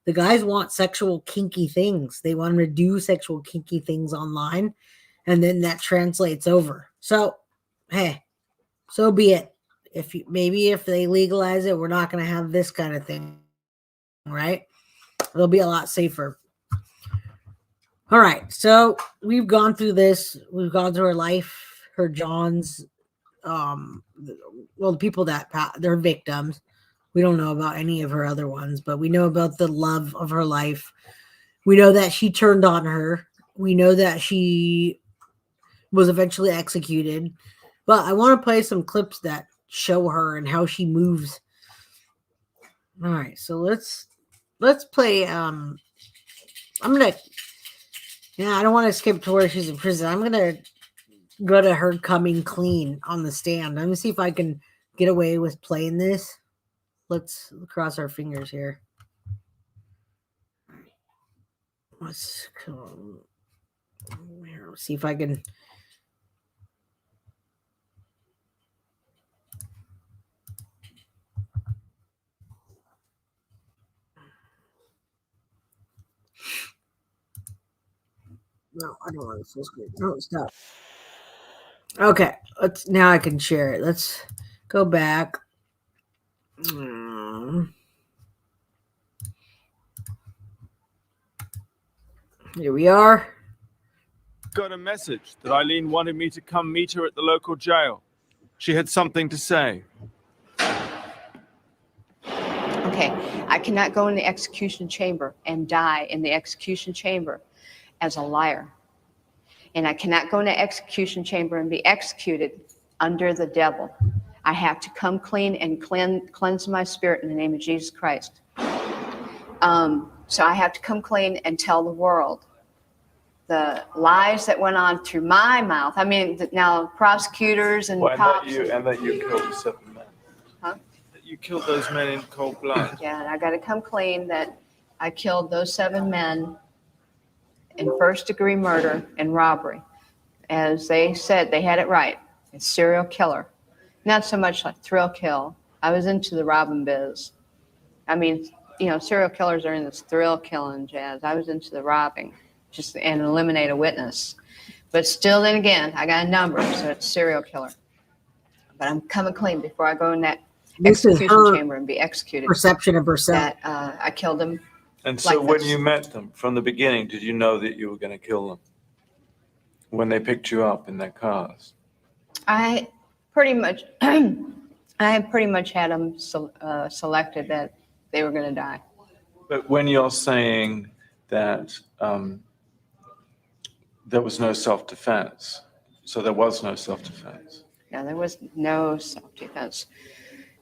the guys want sexual kinky things. They want them to do sexual kinky things online, and then that translates over. So, hey, so be it. If they legalize it, we're not going to have this kind of thing, right? It'll be a lot safer. All right, so we've gone through this. We've gone through her life, her John's, the people that they're victims. We don't know about any of her other ones, but we know about the love of her life. We know that she turned on her. We know that she was eventually executed. But I want to play some clips that show her and how she moves. All right, so let's play. I don't want to skip to where she's in prison. I'm gonna go to her coming clean on the stand. I'm gonna see if I can get away with playing this. Let's cross our fingers here. Let's see if I can. No, I don't want to full screen. No, stop. Okay, now I can share it. Let's go back. Here we are. Got a message that Aileen wanted me to come meet her at the local jail. She had something to say. Okay, I cannot go in the execution chamber and die in the execution chamber as a liar. And I cannot go in the execution chamber and be executed under the devil. I have to come clean and cleanse my spirit in the name of Jesus Christ. So I have to come clean and tell the world the lies that went on through my mouth. I mean, now prosecutors and cops. And that you killed 7 men. Huh? That you killed those men in cold blood. Yeah, and I got to come clean that I killed those 7 men in first-degree murder and robbery. As they said, they had it right. It's serial killer. Not so much like thrill kill. I was into the robbing biz. I mean, serial killers are in this thrill killing jazz. I was into the robbing, and eliminate a witness. But still, then again, I got a number, so it's serial killer. But I'm coming clean before I go in that execution chamber and be executed. Perception of herself. That I killed them. And so when you met them from the beginning, did you know that you were going to kill them? When they picked you up in their cars? I pretty much had them selected that they were going to die. But when you're saying that there was no self-defense, so there was no self-defense? No, there was no self-defense.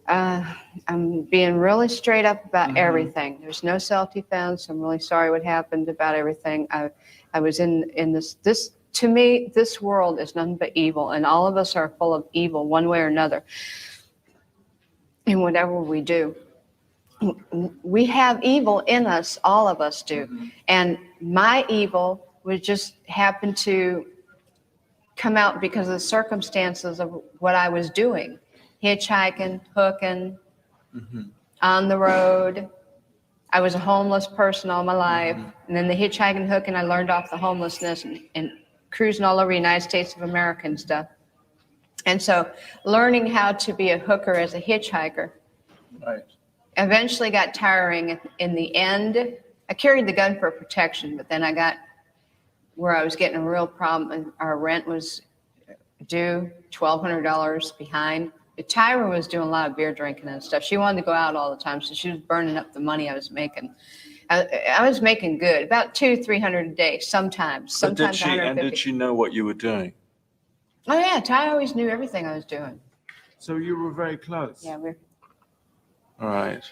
I'm being really straight up about everything. There's no self-defense. I'm really sorry what happened about everything. I was in this. To me, this world is nothing but evil, and all of us are full of evil one way or another. In whatever we do, we have evil in us. All of us do. And my evil would just happen to come out because of the circumstances of what I was doing. Hitchhiking, hooking, on the road. I was a homeless person all my life. And then the hitchhiking, hooking, I learned off the homelessness and cruising all over the United States of America and stuff. And so learning how to be a hooker as a hitchhiker eventually got tiring. In the end, I carried the gun for protection, but then I got where I was getting a real problem, and our rent was due $1,200 behind. Tyra was doing a lot of beer drinking and stuff. She wanted to go out all the time, so she was burning up the money I was making. I was making good, about $200-300 a day, sometimes. But did Sometimes she, and 150. did she know what you were doing? Oh yeah, Ty always knew everything I was doing. So you were very close? Yeah, All right.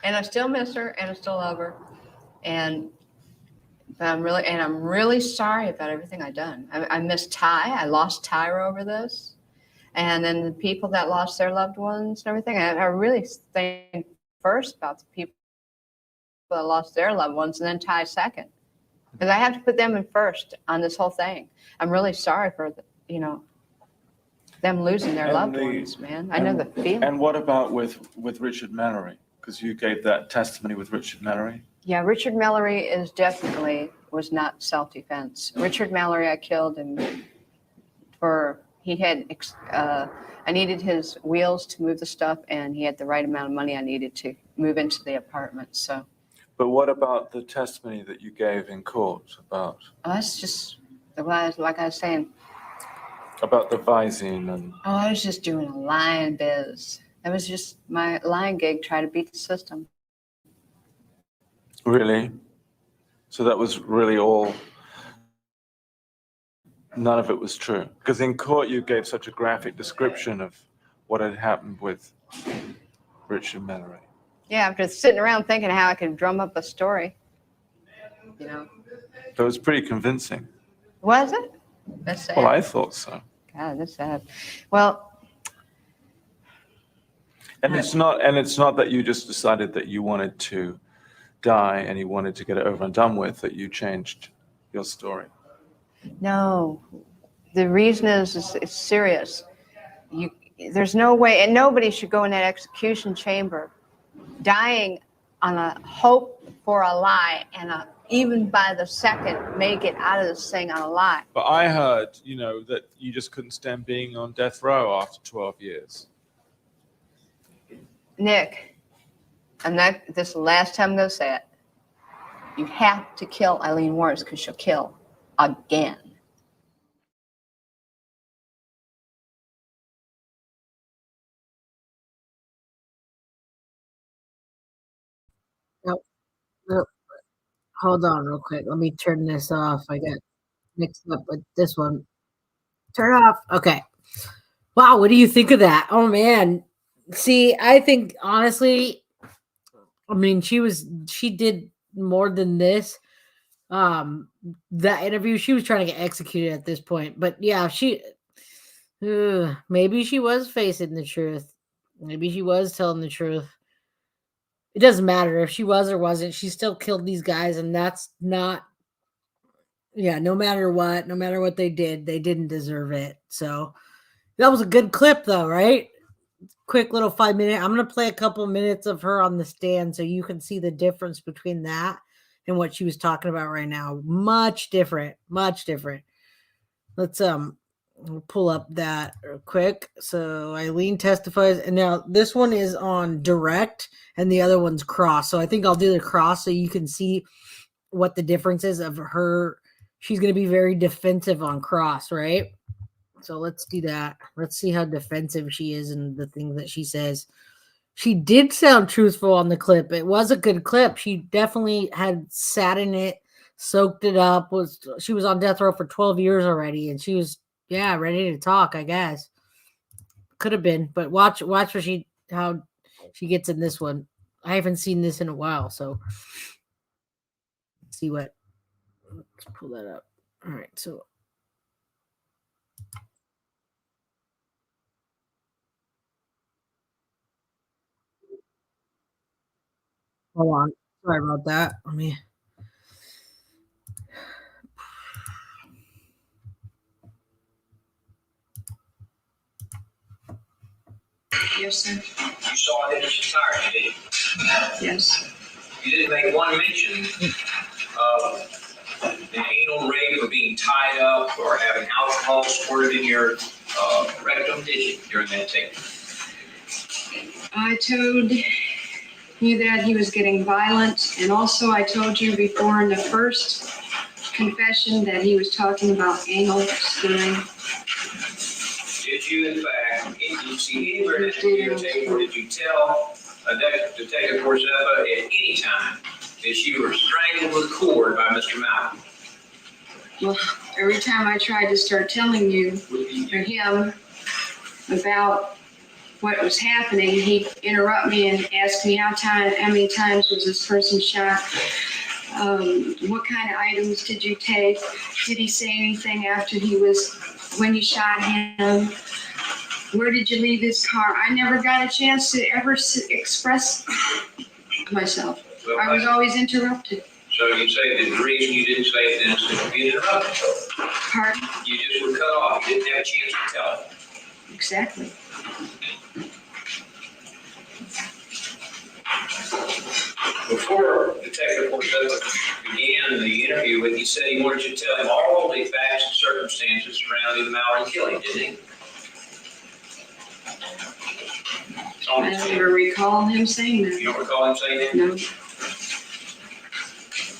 and I still miss her, and I still love her, but I'm really sorry about everything I done. I miss Ty. I lost Tyra over this, and then the people that lost their loved ones and everything. I really think first about the people that lost their loved ones, and then Ty second, because I have to put them in first on this whole thing. I'm really sorry for them losing their loved ones, man. I know the feeling. And what about with Richard Mallory? Because you gave that testimony with Richard Mallory. Yeah, Richard Mallory was not self-defense. Richard Mallory, I killed him I needed his wheels to move the stuff, and he had the right amount of money I needed to move into the apartment. So. But what about the testimony that you gave in court about? Oh, that's just like I was saying. About the Visine and. Oh, I was just doing a lying biz. That was just my lying gig, try to beat the system. Really? So that was really all. None of it was true. Because in court you gave such a graphic description of what had happened with Richard Mallory. Yeah, after sitting around thinking how I could drum up a story, That was pretty convincing. Was it? That's sad. Well, I thought so. God, that's sad. Well. And it's not that you just decided that you wanted to die and you wanted to get it over and done with, that you changed your story. No, the reason is it's serious. There's no way, and nobody should go in that execution chamber dying on a hope for a lie and even by the second may get out of this thing on a lie. But I heard, that you just couldn't stand being on death row after 12 years. Nick, this is the last time I'm going to say it. You have to kill Aileen Wuornos because she'll kill again. Nope. Hold on real quick. Let me turn this off. I got mixed up with this one. Turn off. Okay. Wow. What do you think of that? Oh, man. See, I think honestly, she did more than this. That interview, she was trying to get executed at this point. But yeah, maybe she was facing the truth. Maybe she was telling the truth. It doesn't matter if she was or wasn't. She still killed these guys, and that's not. Yeah, no matter what they did, they didn't deserve it. So that was a good clip, though, right? Quick little 5-minute. I'm gonna play a couple minutes of her on the stand so you can see the difference between that and what she was talking about right now. Much different. Much different. Let's we'll pull up that real quick. So Aileen testifies, and now this one is on direct, and the other one's cross. So I think I'll do the cross so you can see what the difference is of her. She's going to be very defensive on cross, right? So let's do that. Let's see how defensive she is and the things that she says. She did sound truthful on the clip. It was a good clip. She definitely had sat in it, soaked it up. She was on death row for 12 years already, and she was ready to talk, I guess. Could have been, but watch how she gets in this one. I haven't seen this in a while, so let's see what. Let's pull that up. All right, so hold on. Sorry about that. Let me. Yes, sir. You saw it in his entirety, didn't you? Yes. You didn't make one mention of an anal rape or being tied up or having alcohol squirted in your rectum, did you, during that tape? I told you that he was getting violent, and also I told you before in the first confession that he was talking about anal screwing. Did you, in fact, did you see anywhere in that videotape, or did you tell Detective Corsepa at any time that you were strangled with a cord by Mr. Malcolm? Well, every time I tried to start telling you or him about what was happening, he'd interrupt me and ask me how many times was this person shot? What kind of items did you take? Did he say anything after when you shot him? Where did you leave his car? I never got a chance to ever express myself. Well, I was always interrupted. So you say the reason you didn't say it is to be interrupted. Pardon? You just were cut off. You didn't have a chance to tell it. Exactly. Before Detective Corsepa began the interview with you, he said he wanted you to tell him all the facts and circumstances surrounding the Mallory killing, didn't he? I don't even recall him saying that. You don't recall him saying that? No.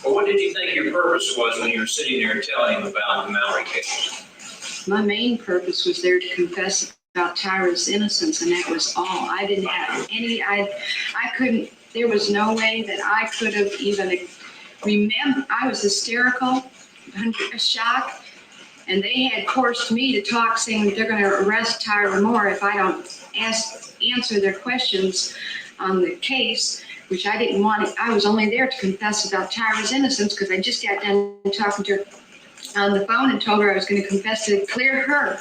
Well, what did you think your purpose was when you were sitting there telling him about the Mallory case? My main purpose was there to confess about Tyra's innocence, and that was all. I didn't have any, I couldn't, there was no way that I could have even remembered. I was hysterical, a shock, and they had forced me to talk, saying they're going to arrest Tyra Moore if I don't answer their questions on the case, which I didn't want. I was only there to confess about Tyra's innocence because I just got done talking to her on the phone and told her I was going to confess to clear her.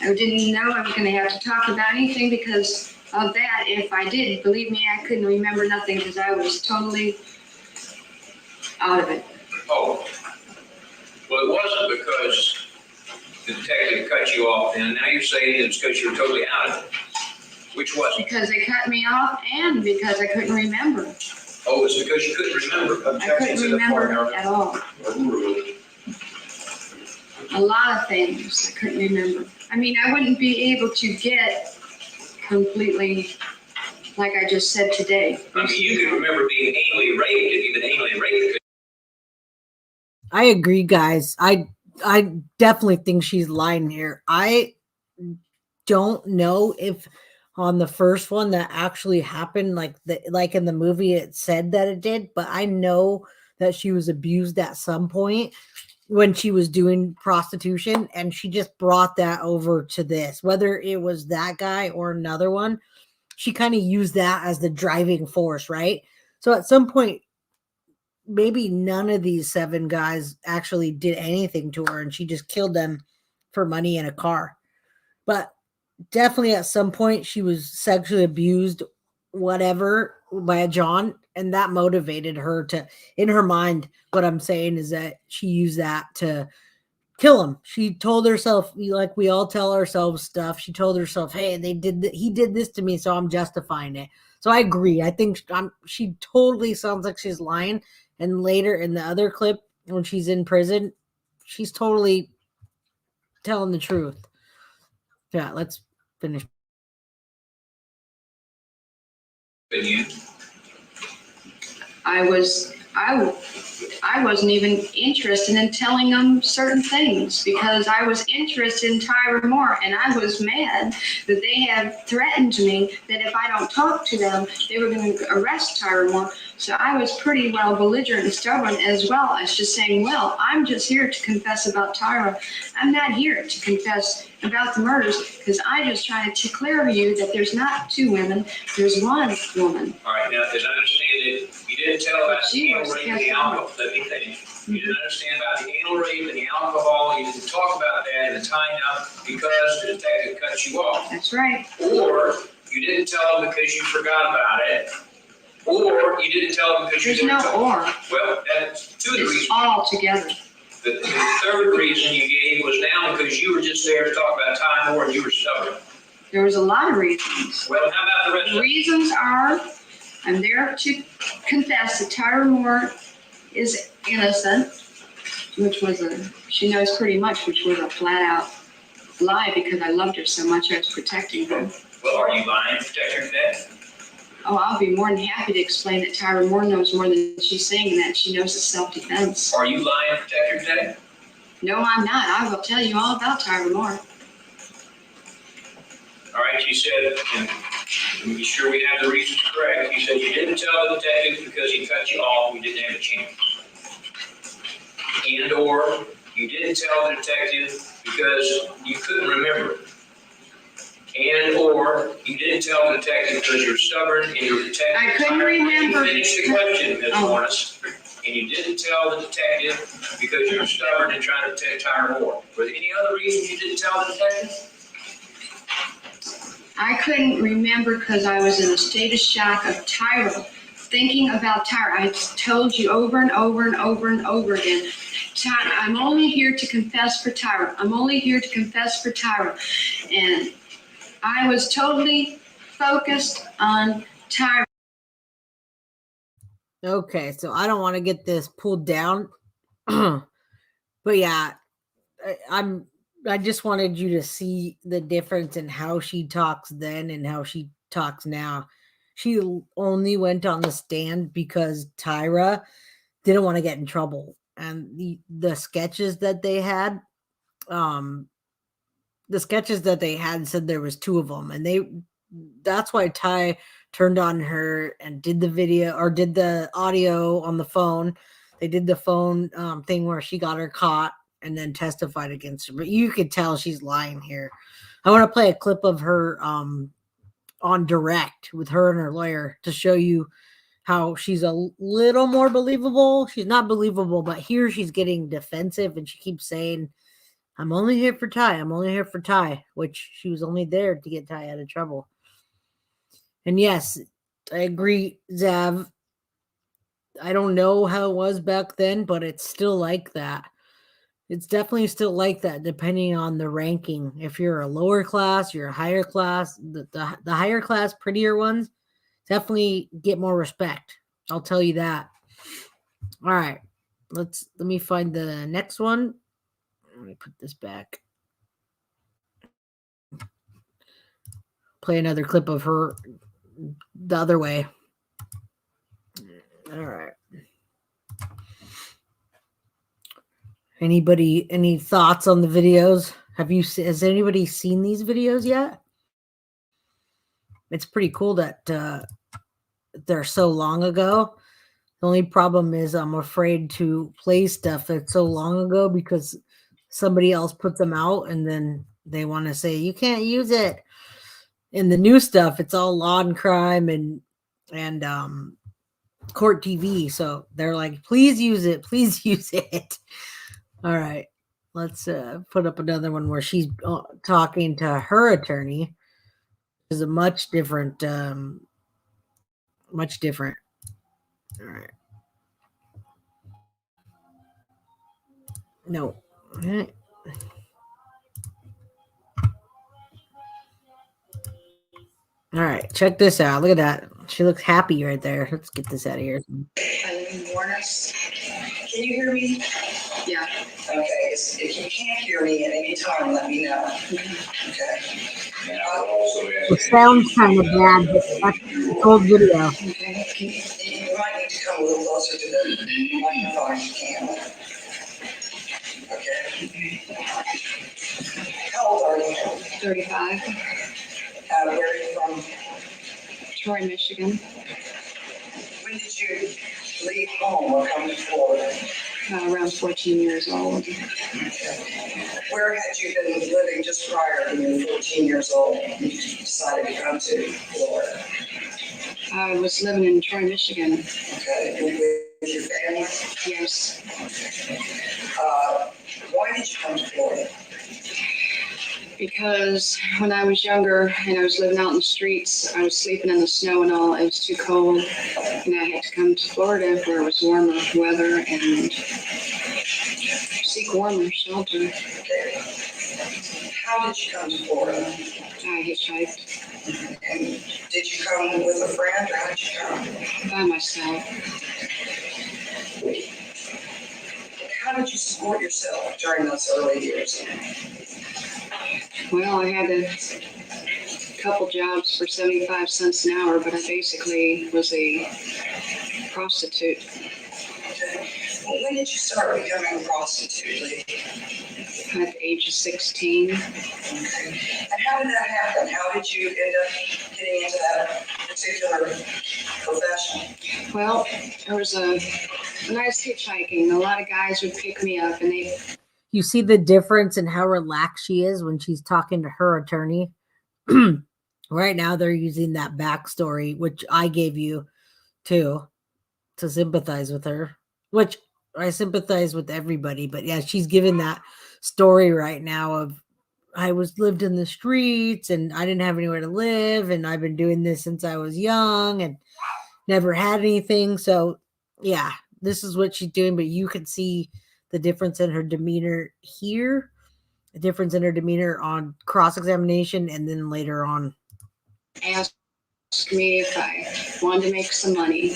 I didn't know I was going to have to talk about anything because of that. If I did, believe me, I couldn't remember nothing because I was totally out of it. Oh, well, it wasn't because the detective cut you off, and now you're saying it's because you were totally out of it. Which was it? Because they cut me off and because I couldn't remember. Oh, it's because you couldn't remember. I couldn't remember at all. A lot of things I couldn't remember. I mean, I wouldn't be able to get completely, like I just said today. I mean, you can remember being anally raped if you've been anally raped. I agree, guys. I definitely think she's lying here. I don't know if on the first one that actually happened, like in the movie it said that it did, but I know that she was abused at some point when she was doing prostitution, and she just brought that over to this, whether it was that guy or another one. She kind of used that as the driving force, right? So at some point, maybe none of these 7 guys actually did anything to her, and she just killed them for money in a car. But definitely at some point she was sexually abused, whatever, by a John, and that motivated her to, in her mind, what I'm saying is that she used that to kill him. She told herself, like we all tell ourselves stuff, she told herself, hey, he did this to me, so I'm justifying it. So I agree. I think she totally sounds like she's lying. And later in the other clip, when she's in prison, she's totally telling the truth. Yeah, let's finish. You? I wasn't even interested in telling them certain things because I was interested in Tyra Moore, and I was mad that they had threatened me that if I don't talk to them, they were going to arrest Tyra Moore. So I was pretty belligerent and stubborn, as well as just saying, well, I'm just here to confess about Tyra. I'm not here to confess about the murders because I'm just trying to clear you that there's not 2 women, there's 1 woman. All right, now, as I understand it, you didn't tell about the anal rape and the alcohol. Let me finish. You didn't understand about the anal rape and the alcohol. You didn't talk about that in the time out because the detective cut you off. That's right. Or you didn't tell them because you forgot about it. Or you didn't tell them because There's you didn't no tell or. them. Well, that's 2 of the It's reasons. all together. The 3rd reason you gave was now because you were just there to talk about Ty Moore and you were stubborn. There was a lot of reasons. Well, how about the rest The of it? reasons are, I'm there to confess that Tyra Moore is innocent, she knows pretty much, which was a flat out lie because I loved her so much I was protecting her. Well, are you lying to protect your neck? Oh, I'll be more than happy to explain that Tyra Moore knows more than she's saying, and that she knows it's self-defense. Are you lying, Protector, today? No, I'm not. I will tell you all about Tyra Moore. All right, you said, and to be sure we have the reasons correct, you said you didn't tell the detective because he cut you off, we didn't have a chance. And or you didn't tell the detective because you couldn't remember. And or you didn't tell the detective because you're stubborn and you're protective. I couldn't remember. You finished the question, Ms. Wuornos. And you didn't tell the detective because you're stubborn and trying to protect Tyra Moore. Were there any other reasons you didn't tell the detective? I couldn't remember because I was in a state of shock of Tyra, thinking about Tyra. I told you over and over and over and over again, I'm only here to confess for Tyra. I'm only here to confess for Tyra. And I was totally focused on Tyra. Okay, so I don't want to get this pulled down, but yeah, I just wanted you to see the difference in how she talks then and how she talks now. She only went on the stand because Tyra didn't want to get in trouble, and the sketches that they had, said there was 2 of them, and that's why Ty turned on her and did the video or did the audio on the phone. They did the phone thing where she got her caught and then testified against her. But you could tell she's lying here. I want to play a clip of her on direct with her and her lawyer to show you how she's a little more believable. She's not believable, but here she's getting defensive and she keeps saying, I'm only here for Ty. I'm only here for Ty, which she was only there to get Ty out of trouble. And yes, I agree, Zav. I don't know how it was back then, but it's still like that. It's definitely still like that, depending on the ranking. If you're a lower class, you're a higher class. The higher class, prettier ones, definitely get more respect. I'll tell you that. All right, let me find the next one. Let me put this back. Play another clip of her the other way. All right. Any thoughts on the videos? Has anybody seen these videos yet? It's pretty cool that they're so long ago. The only problem is I'm afraid to play stuff that's so long ago because somebody else put them out and then they want to say you can't use it. In the new stuff, it's all law and crime and court TV. So they're like, please use it. Please use it. All right. Let's put up another one where she's talking to her attorney. Is a much different. All right. No. All right. All right, check this out. Look at that. She looks happy right there. Let's get this out of here. Aileen Wuornos. Can you hear me? Yeah. Okay, if you can't hear me at any time, let me know. Okay. And I would also ask. It sounds kind of bad, but that's the old video. Okay. You might need to come a little closer to the microphone if you can. Okay. How old are you? 35, Where are you from? Troy, Michigan. When did you leave home or come to Florida? Around 14 years old. Where had you been living just prior to you 14 years old when you decided to come to Florida? I was living in Troy, Michigan. Okay, with your family? Yes. Why did you come to Florida? Because when I was younger and I was living out in the streets, I was sleeping in the snow and all, it was too cold. And I had to come to Florida where it was warmer weather and seek warmer shelter. Okay. How did you come to Florida? I hitchhiked And did you come with a friend or how did you come? by myself. How did you support yourself during those early years? Well, I had to couple jobs for 75 cents an hour, but I basically was a prostitute. Well, when did you start becoming a prostitute, Lee? At the age of 16. Okay. And how did that happen? How did you end up getting into that particular profession? Well, there was when I was hitchhiking, a lot of guys would pick me up and they You see the difference in how relaxed she is when she's talking to her attorney. Right now, they're using that backstory, which I gave you too, to sympathize with her, which I sympathize with everybody. But yeah, she's giving that story right now of I lived in the streets and I didn't have anywhere to live. And I've been doing this since I was young and never had anything. So yeah, this is what she's doing. But you can see the difference in her demeanor here, the difference in her demeanor on cross-examination, and then later on. asked me if I wanted to make some money.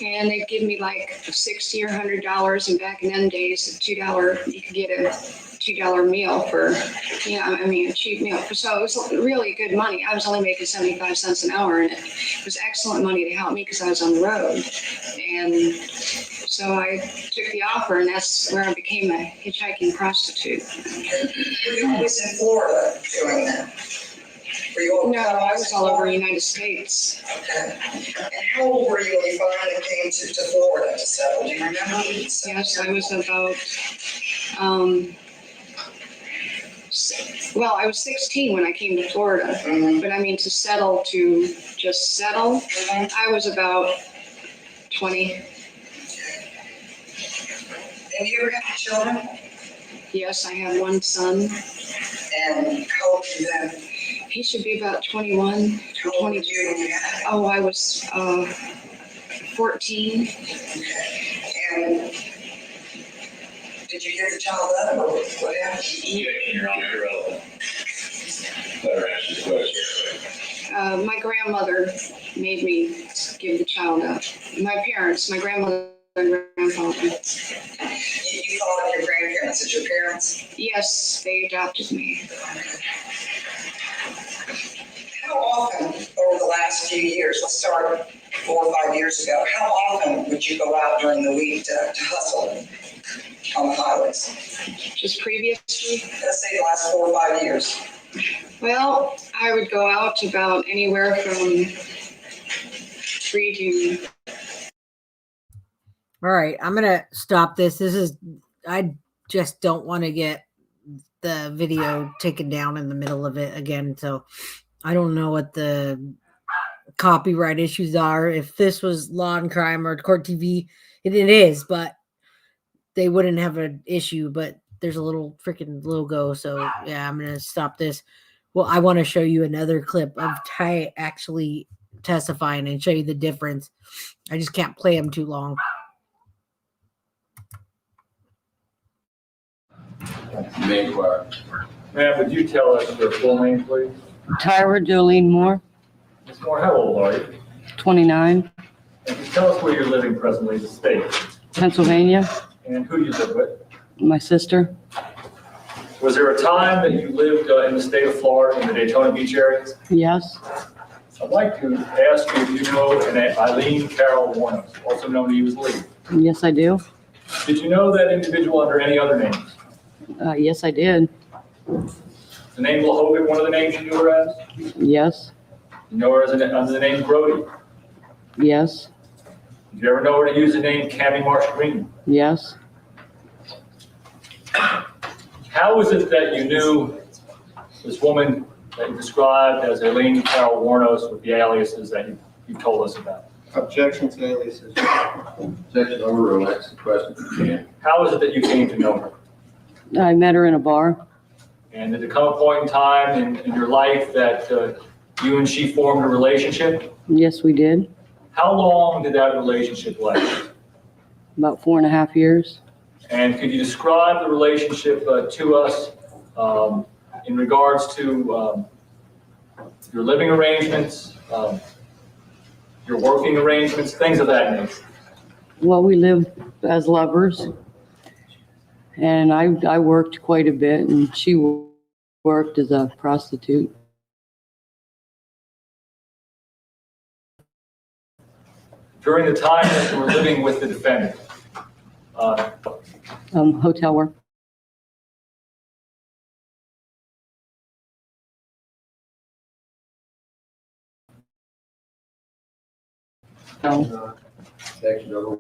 And they'd give me like $60 or $100. And back in them days, $2, you could get a $2 meal for, a cheap meal. So it was really good money. I was only making 75 cents an hour, and it was excellent money to help me because I was on the road. And so I took the offer, and that's where I became a hitchhiking prostitute. Were you always in Florida doing that? No, I was all over the United States. Okay. And how old were you when you finally came to Florida to settle? Do you remember? Yes, I was about, I was 16 when I came to Florida. Mm-hmm. But I mean, to just settle, I was about 20. Have you ever had children? Yes, I have one son. And how old were you then? He should be about 21. How old were you when you had him? Oh, I was 14. Okay. And did you give the child up, or what happened? You're on your own. Better answer the question. My grandmother made me give the child up. My grandmother and grandfather. You thought of your grandparents as your parents? Yes, they adopted me. How often over the last few years, let's start 4 or 5 years ago, how often would you go out during the week to hustle on the highways? Just previously? Let's say the last 4 or 5 years. Well, I would go out about anywhere from 3 to. All right, I'm gonna stop this. I just don't want to get the video taken down in the middle of it again. So I don't know what the copyright issues are. If this was Law and Crime or Court TV, it is, but they wouldn't have an issue. But there's a little freaking logo. So yeah, I'm gonna stop this. Well, I want to show you another clip of Ty actually testifying and show you the difference. I just can't play them too long. Ma'am, would you tell us your full name, please? Tyra Jolene Moore, Ms. Moore, how old are you? 29, And just tell us where you're living presently in the state, Pennsylvania. and who you live with. My sister. Was there a time that you lived in the state of Florida in the Daytona Beach area? Yes. I'd like to ask you if you know an Aileen Wuornos, also known to you as Lee. Yes, I do. Did you know that individual under any other names? Yes, I did. The name Lahovic, one of the names you knew her as? Yes. You know her as under the name Brody. Yes. Did you ever know her to use the name Cammie Marsh Green? Yes. How is it that you knew this woman that you described as Aileen Wuornos with the aliases that you told us about? Objection to aliases. Objection overruled. Ask the question if you can. How is it that you came to know her? I met her in a bar. And did there come a point in time in your life that you and she formed a relationship? Yes, we did. How long did that relationship last? About 4.5 years. And could you describe the relationship to us in regards to your living arrangements, your working arrangements, things of that nature? Well, we lived as lovers. And I worked quite a bit, and she worked as a prostitute. during the time that you were living with the defendant? Hotel work. No. Section over.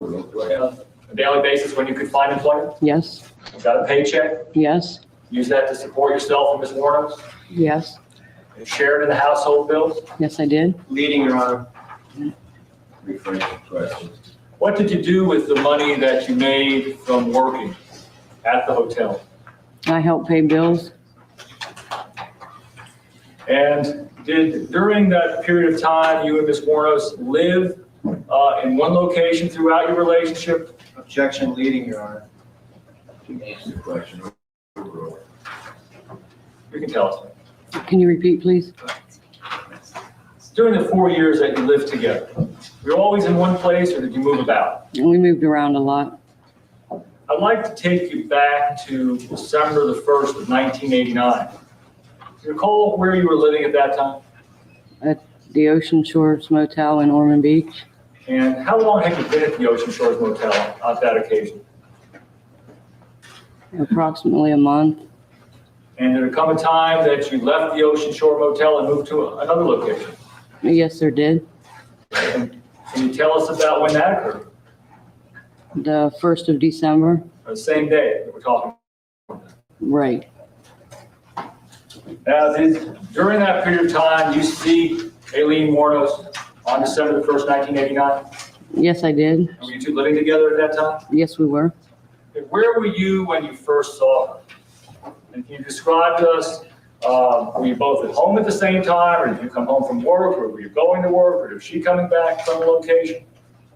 A daily basis when you could find employment? Yes. Got a paycheck? Yes. Use that to support yourself and Ms. Wuornos? Yes. And shared in the household bills? Yes, I did. Leading, Your Honor. Rephrase the question. What did you do with the money that you made from working at the hotel? I helped pay bills. And did, during that period of time, you and Ms. Wuornos live in one location throughout your relationship? Objection, leading, Your Honor. Answer the question. You can tell us. Can you repeat, please? During the 4 years that you lived together, were you always in one place or did you move about? We moved around a lot. I'd like to take you back to December the 1st of 1989. Do you recall where you were living at that time? At the Ocean Shores Motel in Ormond Beach. And how long had you been at the Ocean Shores Motel on that occasion? Approximately a month. And did there come a time that you left the Ocean Shore Motel and moved to another location? Yes, there did. And can you tell us about when that occurred? The 1st of December. The same day that we're talking. Right. Now, during that period of time, you see Aileen Wuornos on December the 1st, 1989? Yes, I did. Were you two living together at that time? Yes, we were. And where were you when you first saw her? And can you describe to us, were you both at home at the same time, or did you come home from work, or were you going to work, or was she coming back from the location?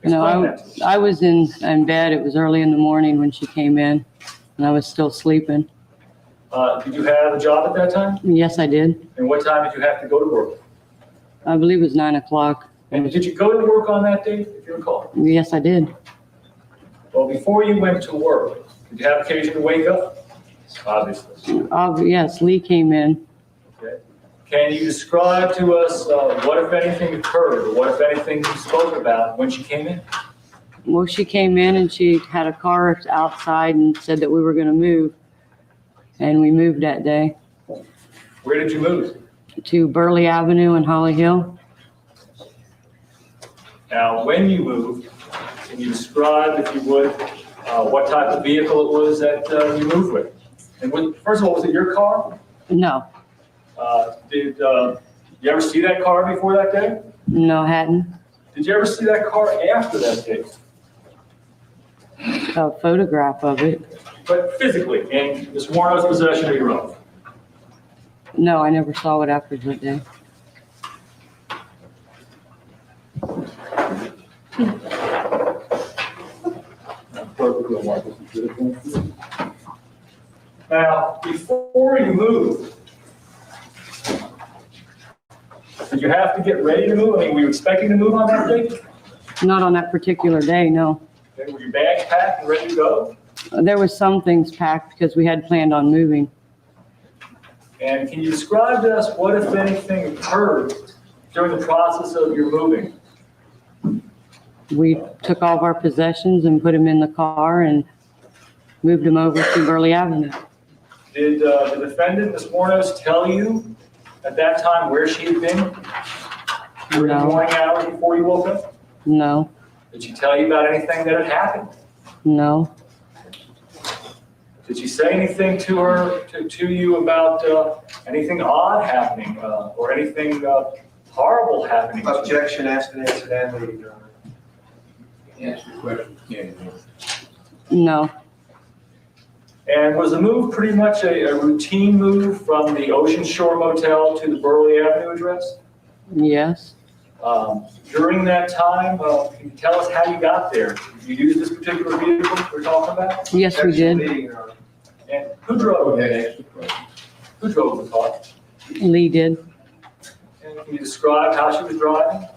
No, Explain that to me. I was in bed. It was early in the morning when she came in, and I was still sleeping. Did you have a job at that time? Yes, I did. And what time did you have to go to work? I believe it was 9 o'clock. And did you go to work on that date, if you recall? Yes, I did. Well, before you went to work, did you have occasion to wake up? Obviously. Yes, Lee came in. Okay. Can you describe to us what, if anything, occurred, or what, if anything, you spoke about when she came in? Well, she came in and she had a car outside and said that we were going to move. And we moved that day Where did you move? to Burley Avenue in Holly Hill. Now, when you moved, can you describe, if you would, what type of vehicle it was that you moved with? And first of all, was it your car? No, Did you ever see that car before that day? no, hadn't. Did you ever see that car after that day? A photograph of it. But physically, in Ms. Wuornos' possession of your own? No, I never saw it after that day. Now, before you moved, did you have to get ready to move? I mean, were you expecting to move on that day? Not on that particular day, no. Okay, were your bags packed and ready to go? There was some things packed because we had planned on moving. And can you describe to us what, if anything, occurred during the process of your moving? We took all of our possessions and put them in the car and moved them over to Burley Avenue. Did the defendant, Ms. Wuornos, tell you at that time where she had been during the No. morning hours before you woke up? No, Did she tell you about anything that had happened? no, Did she say anything to you about anything odd happening or anything horrible happening? to you? Objection, asked and answered, and leading, Your Honor. Answer the question, Ken. no. And was the move pretty much a routine move from the Ocean Shore Motel to the Burley Avenue address? Yes, During that time, can you tell us how you got there? Did you use this particular vehicle we're talking about? yes, we Objection, did. leading, Your Honor. And who drove Go it? ahead, answer the question. Who drove the car? Lee did. And can you describe how she was driving?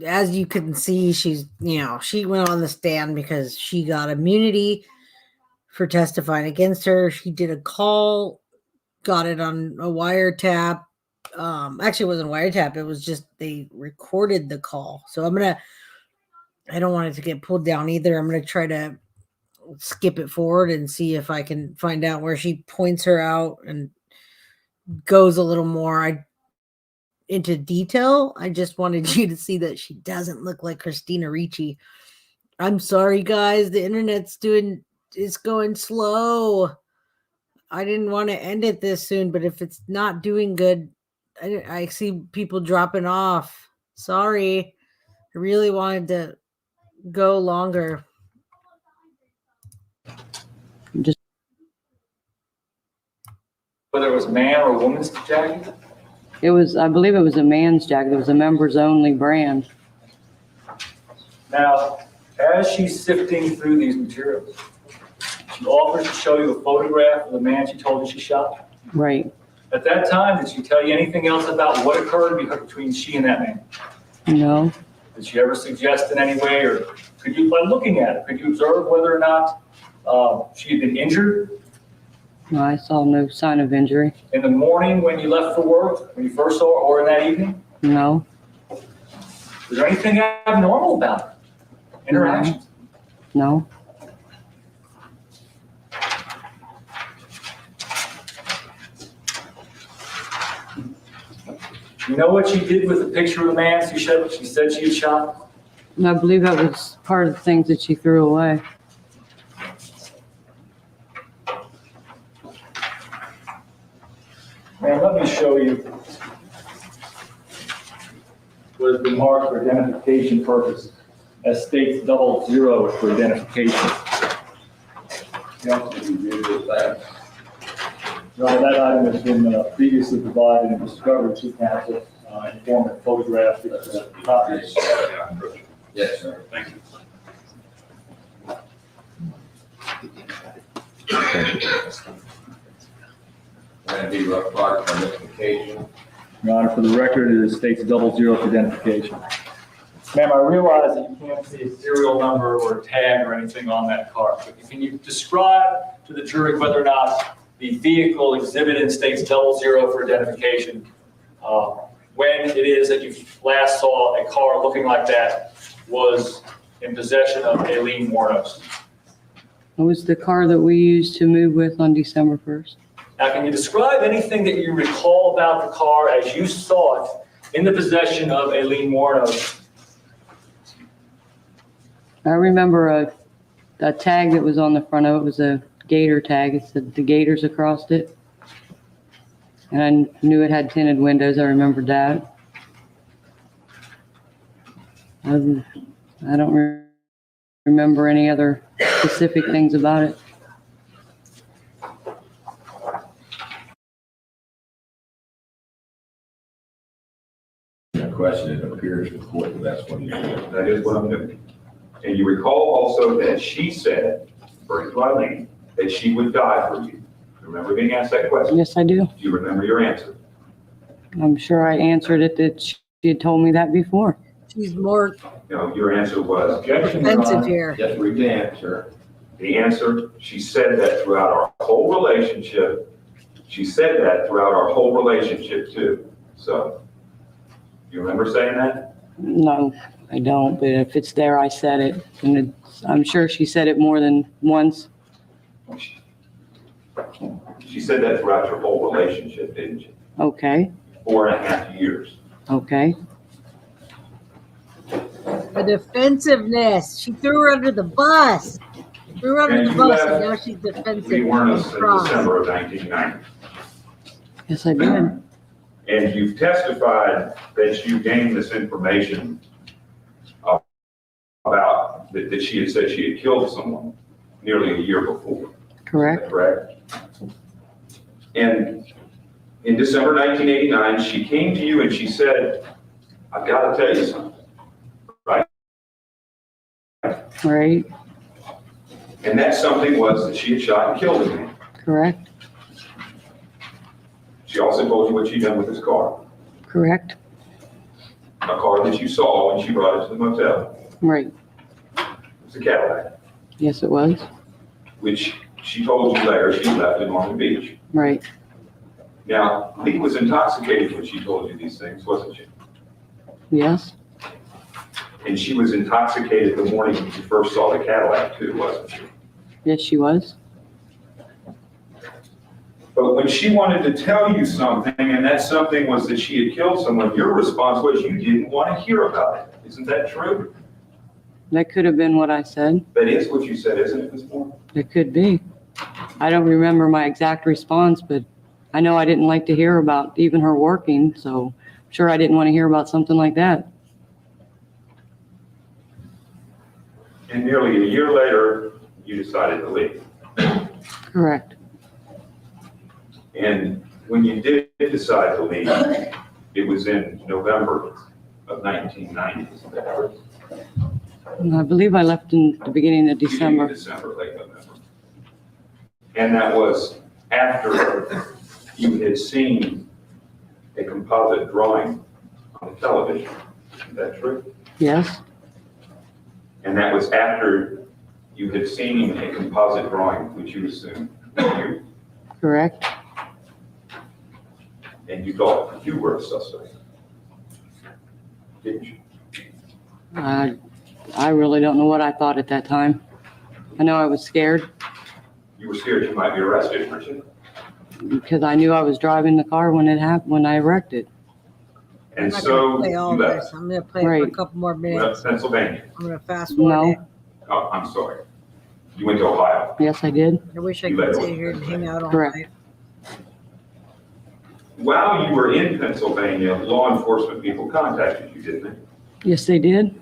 As you can see, she went on the stand because she got immunity for testifying against her. She did a call, got it on a wiretap, actually it wasn't wiretap, it was just they recorded the call. So I don't want it to get pulled down either. I'm gonna try to skip it forward and see if I can find out where she points her out and goes a little more into detail. I just wanted you to see that she doesn't look like Christina Ricci. I'm sorry, guys. The internet's it's going slow. I didn't want to end it this soon, but if it's not doing good, I see people dropping off. Sorry. I really wanted to go longer. Just Whether it was a man or a woman's jacket? I believe it was a man's jacket. It was a members only brand. Now, as she's sifting through these materials, she offers to show you a photograph of the man she told you she shot. Right. At that time, did she tell you anything else about what occurred between she and that man? No. Did she ever suggest in any way, or could you, by looking at it, could you observe whether or not she had been injured? No, I saw no sign of injury. In the morning when you left for work, when you first saw her, or in that evening? No. Was there anything abnormal about her? Interactions? No. You know what she did with the picture of the man she said she had shot? And I believe that was part of the things that she threw away. Man, let me show you what has been marked for identification purposes, as states 00 for identification. Well, that item has been previously provided and discovered to council in the form of photographic copies. Yes, sir. Thank you. That'd be rough part identification. Your Honor, for the record, it is states 00 for identification. Ma'am, I realize that you can't see a serial number or a tag or anything on that car, but can you describe to the jury whether or not the vehicle exhibited in states 00 for identification, when it is that you last saw a car looking like that was in possession of Aileen Wuornos? It was the car that we used to move with on December 1st. Now, can you describe anything that you recall about the car as you saw it in the possession of Aileen Wuornos? I remember a tag that was on the front of it was a Gator tag. It said the Gators across it. And I knew it had tinted windows. I remembered that. I don't remember any other specific things about it. Question, it appears in court that that's what you did. That is what I'm doing. And you recall also that she said, according to Aileen, that she would die for you. Remember being asked that question? Yes, I do. Do you remember your answer? I'm sure I answered it that she had told me that before. She's more No, your answer was, expensive here. Just read the answer. the answer, she said that throughout our whole relationship. She said that throughout our whole relationship too. So, you remember saying that? No, I don't, but if it's there, I said it. And I'm sure she said it more than once. She said that throughout your whole relationship, didn't you? Okay, 4.5 years. okay. The defensiveness. She threw her under the bus. She threw her under And the you bus, left and now she's defensive. We weren't in Cross. December of 1990. Yes, I did. And you've testified that you gained this information about that she had said she had killed someone nearly a year before. Is Correct. that correct? And in December 1989, she came to you and she said, I've got to tell you something, right? Right, And that something was that she had shot and killed a man. correct, She also told you what she'd done with his car, correct, a car that you saw when she brought it to the motel. right. It was a Cadillac, Yes, it was. which she told you later she left in Norman Beach. Right, Now, Lee was intoxicated when she told you these things, wasn't she? Yes, And she was intoxicated the morning when you first saw the Cadillac too, wasn't she? yes, she was. But when she wanted to tell you something, and that something was that she had killed someone, your response was you didn't want to hear about it. Isn't that true? That could have been what I said. That is what you said, isn't it, Ms. Moore? It could be. I don't remember my exact response, but I know I didn't like to hear about even her working, so I'm sure I didn't want to hear about something like that. And nearly a year later, you decided to leave. Correct. And when you did decide to leave, it was in November of 1990. Is that correct? I believe I left in the beginning of December. December, late November. And that was after you had seen a composite drawing on the television. Is that true? Yes, And that was after you had seen a composite drawing, which you assumed was you, correct. and you thought you were a suspect. Didn't you? I really don't know what I thought at that time. I know I was scared You were scared you might be arrested, weren't you? because I knew I was driving the car when it happened, when I wrecked it. And I'm not so gonna play all you of left. this. I'm gonna play for a Right. couple more You minutes. left Pennsylvania. I'm gonna fast forward it. No, Oh, I'm sorry. You went to Ohio. yes, I did. I wish I You could let sit it here and hang out all Correct. night. While you were in Pennsylvania, law enforcement people contacted you, didn't they? Yes, they did.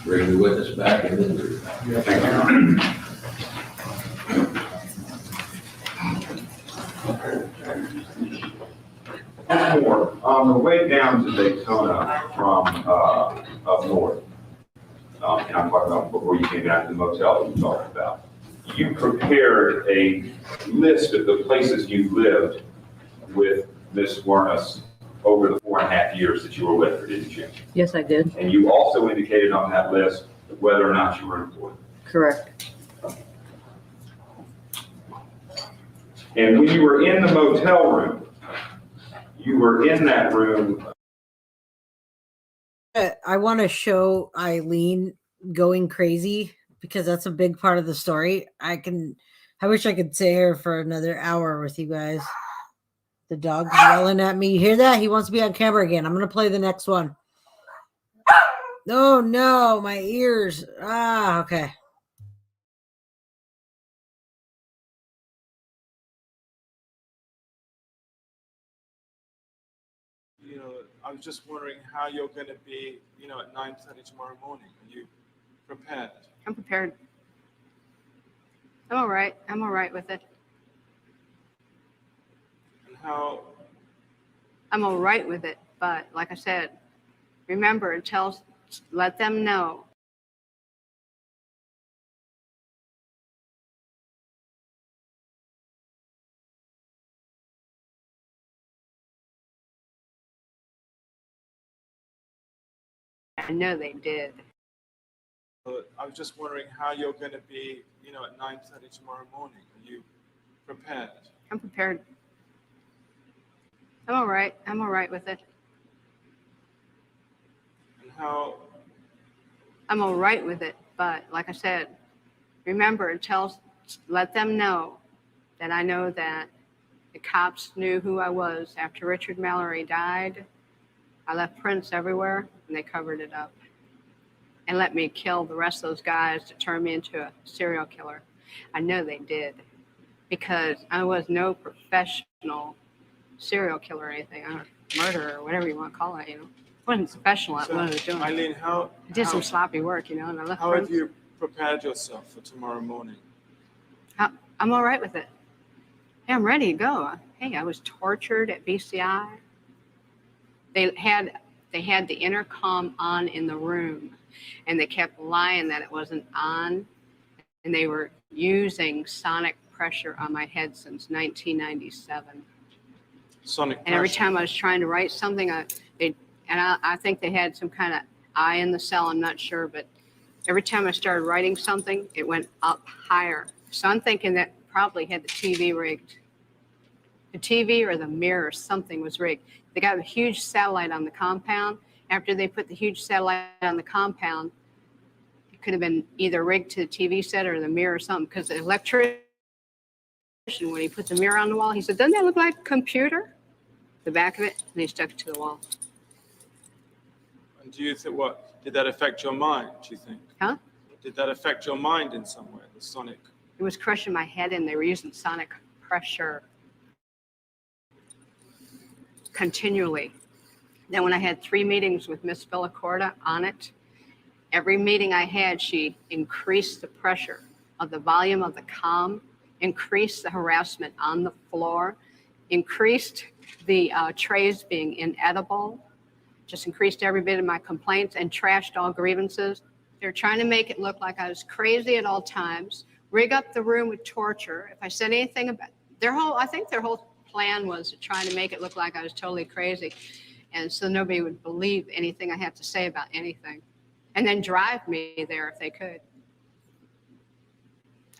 Bring the witness back and then we're. Thank you. More, on the way down to Daytona from up north, and I'm talking about before you came down to the motel that we talked about, you prepared a list of the places you lived with Ms. Wuornos over the 4.5 years that you were with her, didn't you? Yes, I did. And you also indicated on that list whether or not you were employed. Correct. And when you were in the motel room, you were in that room. I want to show Aileen going crazy because that's a big part of the story. I wish I could sit here for another hour with you guys. The dog's yelling at me. You hear that? He wants to be on camera again. I'm going to play the next one. Oh, no, my ears. Ah, okay. You know, I was just wondering how you're going to be, you know, at 9:30 tomorrow morning. Are you prepared? I'm prepared. I'm all right. I'm all right with it. And how, I'm all right with it. But like I said, remember, let them know. I know they did. I was just wondering how you're going to be, you know, at 9:30 tomorrow morning. Are you prepared? I'm prepared. I'm all right. I'm all right with it. And how, I'm all right with it. But like I said, remember, let them know that I know that the cops knew who I was. After Richard Mallory died, I left prints everywhere and they covered it up and let me kill the rest of those guys to turn me into a serial killer. I know they did because I was no professional serial killer or anything, murderer or whatever you want to call it, you know. I wasn't professional at what I was doing. Eileen, I did some sloppy work, you know, and I left how have prints. you prepared yourself for tomorrow morning? I'm all right with it. Hey, I'm ready to go. Hey, I was tortured at BCI. They had the intercom on in the room, and they kept lying that it wasn't on, and they were using sonic pressure on my head since 1997. Sonic And every pressure. time I was trying to write something, I think they had some kind of eye in the cell. I'm not sure, but Every time I started writing something, it went up higher. So I'm thinking that probably had the TV rigged. The TV or the mirror, something was rigged. They got a huge satellite on the compound. After they put the huge satellite on the compound, it could have been either rigged to the TV set or the mirror or something, because the electrician, when he put the mirror on the wall, he said, doesn't that look like a computer? The back of it, and he stuck it to the wall. And do you think, what, did that affect your mind, do you think? Huh? Did that affect your mind in some way, the sonic? It was crushing my head, and they were using sonic pressure continually. Then when I had 3 meetings with Miss Villacorta on it, every meeting I had, she increased the pressure of the volume of the comm, increased the harassment on the floor, increased the trays being inedible, just increased every bit of my complaints and trashed all grievances. They're trying to make it look like I was crazy at all times, rig up the room with torture. If I said anything about I think their whole plan was to try to make it look like I was totally crazy. And so nobody would believe anything I had to say about anything. And then drive me there if they could.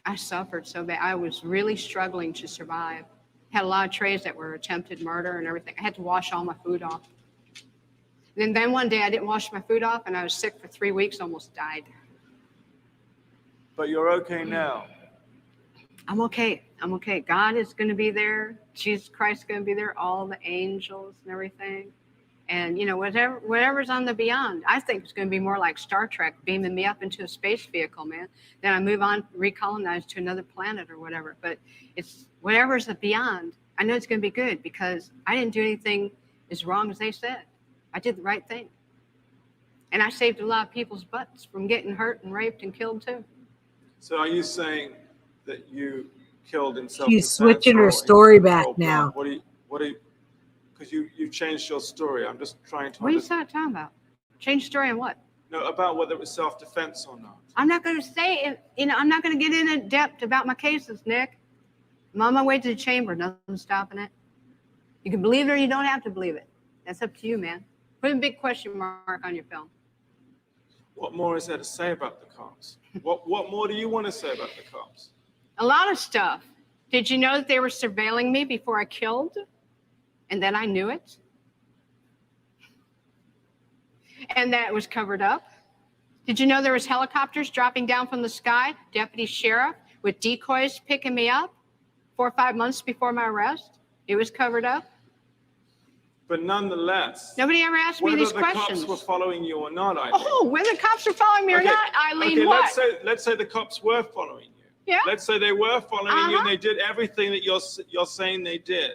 I suffered so bad. I was really struggling to survive. Had a lot of trays that were attempted murder and everything. I had to wash all my food off. And then one day I didn't wash my food off, and I was sick for 3 weeks, almost died. But you're okay now. I'm okay. I'm okay. God is going to be there. Jesus Christ is going to be there. All the angels and everything. And, you know, whatever's on the beyond, I think it's going to be more like Star Trek, beaming me up into a space vehicle, man. Then I move on, recolonize to another planet or whatever. But it's whatever's the beyond. I know it's going to be good because I didn't do anything as wrong as they said. I did the right thing. And I saved a lot of people's butts from getting hurt and raped and killed too. So are you saying that you killed in self-defense? She's switching her story back now. What do you, because you've changed your story. I'm just trying to What are you talking about? Change story on what? No, about whether it was self-defense or not. I'm not going to say, I'm not going to get in depth about my cases, Nick. I'm on my way to the chamber. Nothing's stopping it. You can believe it or you don't have to believe it. That's up to you, man. Put a big question mark on your film. What more is there to say about the cops? What more do you want to say about the cops? A lot of stuff. Did you know that they were surveilling me before I killed? And then I knew it? And that it was covered up? Did you know there was helicopters dropping down from the sky, deputy sheriff, with decoys picking me up 4 or 5 months before my arrest? It was covered up? But nonetheless, nobody ever asked me these questions. Whether the cops were following you or not, Eileen. Oh, whether the cops were following me or not, Eileen, okay, what? Let's say the cops were following you. Yeah. Let's say they were following you and they did everything that you're saying they did.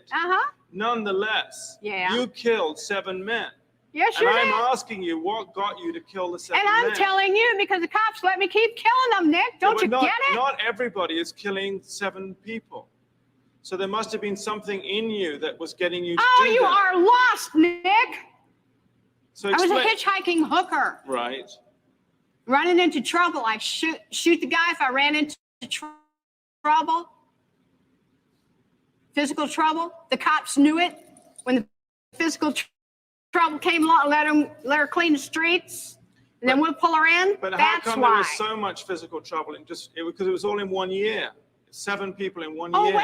Nonetheless, you killed 7 men. Yes, and I'm asking you, what got you to kill the 7 men? And I'm telling you because the cops let me keep killing them, Nick. Don't you get it? Not everybody is killing 7 people. So there must have been something in you that was getting you to do that. Oh, you are lost, Nick. So I was a hitchhiking hooker. Right. Running into trouble. I shoot the guy if I ran into trouble. Physical trouble. The cops knew it. When the physical trouble came along, let her clean the streets. And then we'll pull her in. But That's how come why. there was so much physical trouble in because it was all in 1 year. 7 people in 1 year.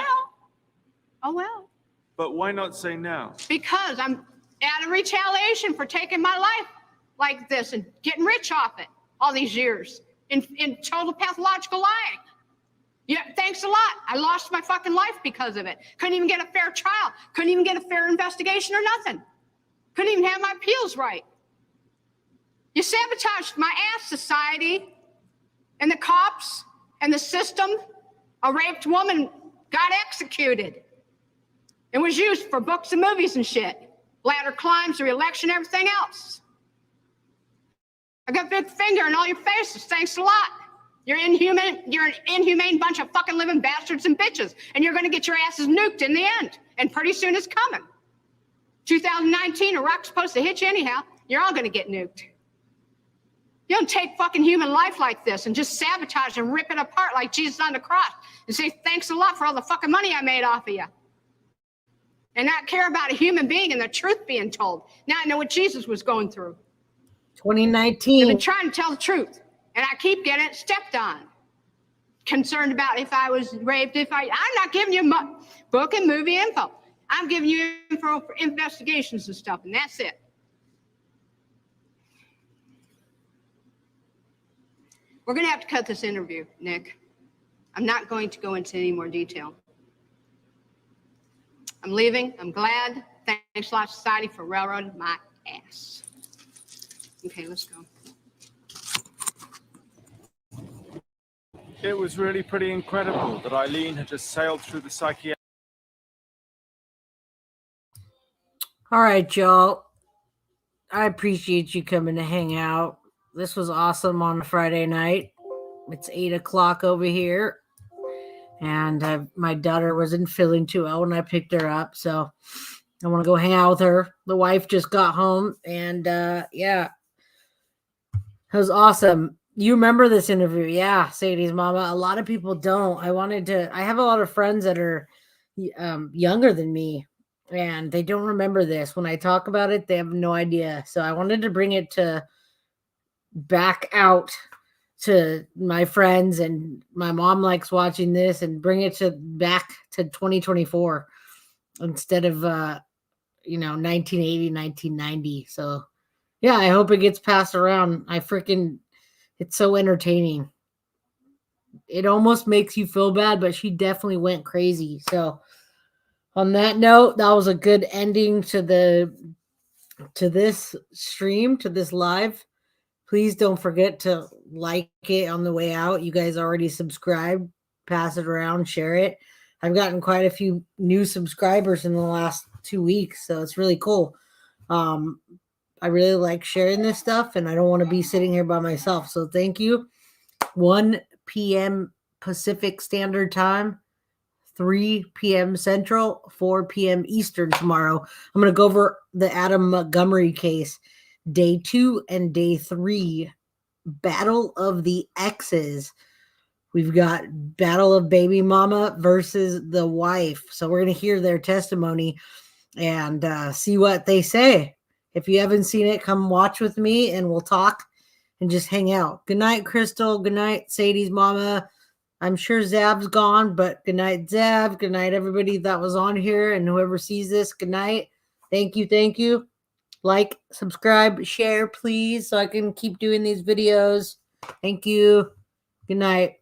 Oh, well. But why not say now? Because I'm out of retaliation for taking my life like this and getting rich off it all these years in total pathological lying. Yeah, thanks a lot. I lost my fucking life because of it. Couldn't even get a fair trial. Couldn't even get a fair investigation or nothing. Couldn't even have my appeals right. You sabotaged my ass, society, and the cops and the system. A raped woman got executed. It was used for books and movies and shit. Ladder climbs, the election, everything else. I got a big finger in all your faces. Thanks a lot. You're an inhumane bunch of fucking living bastards and bitches. And you're going to get your asses nuked in the end. And pretty soon it's coming. 2019, a rock's supposed to hit you anyhow. You're all going to get nuked. You don't take fucking human life like this and just sabotage and rip it apart like Jesus on the cross and say, thanks a lot for all the fucking money I made off of you. And not care about a human being and the truth being told. Now I know what Jesus was going through. 2019. I've been trying to tell the truth. And I keep getting stepped on. Concerned about if I was raped, I'm not giving you book and movie info. I'm giving you info for investigations and stuff, and that's it. We're going to have to cut this interview, Nick. I'm not going to go into any more detail. I'm leaving. I'm glad. Thanks a lot, society, for railroading my ass. Okay, let's go. It was really pretty incredible that Aileen had just sailed through the psychiatric. All right, y'all. I appreciate you coming to hang out. This was awesome on a Friday night. It's 8 o'clock over here. And my daughter wasn't feeling too well when I picked her up. So I want to go hang out with her. The wife just got home. And yeah, it was awesome. You remember this interview? Yeah, Sadie's mama. A lot of people don't. I have a lot of friends that are younger than me, and they don't remember this. When I talk about it, they have no idea. So I wanted to bring it back out to my friends, and my mom likes watching this, and bring it back to 2024 instead of 1980, 1990. So yeah, I hope it gets passed around. It's so entertaining. It almost makes you feel bad, but she definitely went crazy. So on that note, that was a good ending to this stream, to this live. Please don't forget to like it on the way out. You guys already subscribed. Pass it around, share it. I've gotten quite a few new subscribers in the last 2 weeks, so it's really cool. I really like sharing this stuff, and I don't want to be sitting here by myself. So thank you. 1 p.m. Pacific Standard Time, 3 p.m. Central, 4 p.m. Eastern tomorrow. I'm going to go over the Adam Montgomery case, day 2 and day 3, Battle of the Exes. We've got Battle of Baby Mama versus the wife. So we're going to hear their testimony and see what they say. If you haven't seen it, come watch with me and we'll talk and just hang out. Good night, Crystal. Good night, Sadie's mama. I'm sure Zab's gone, but good night, Zab. Good night, everybody that was on here, and whoever sees this, good night. Thank you. Thank you. Like, subscribe, share, please, so I can keep doing these videos. Thank you. Good night.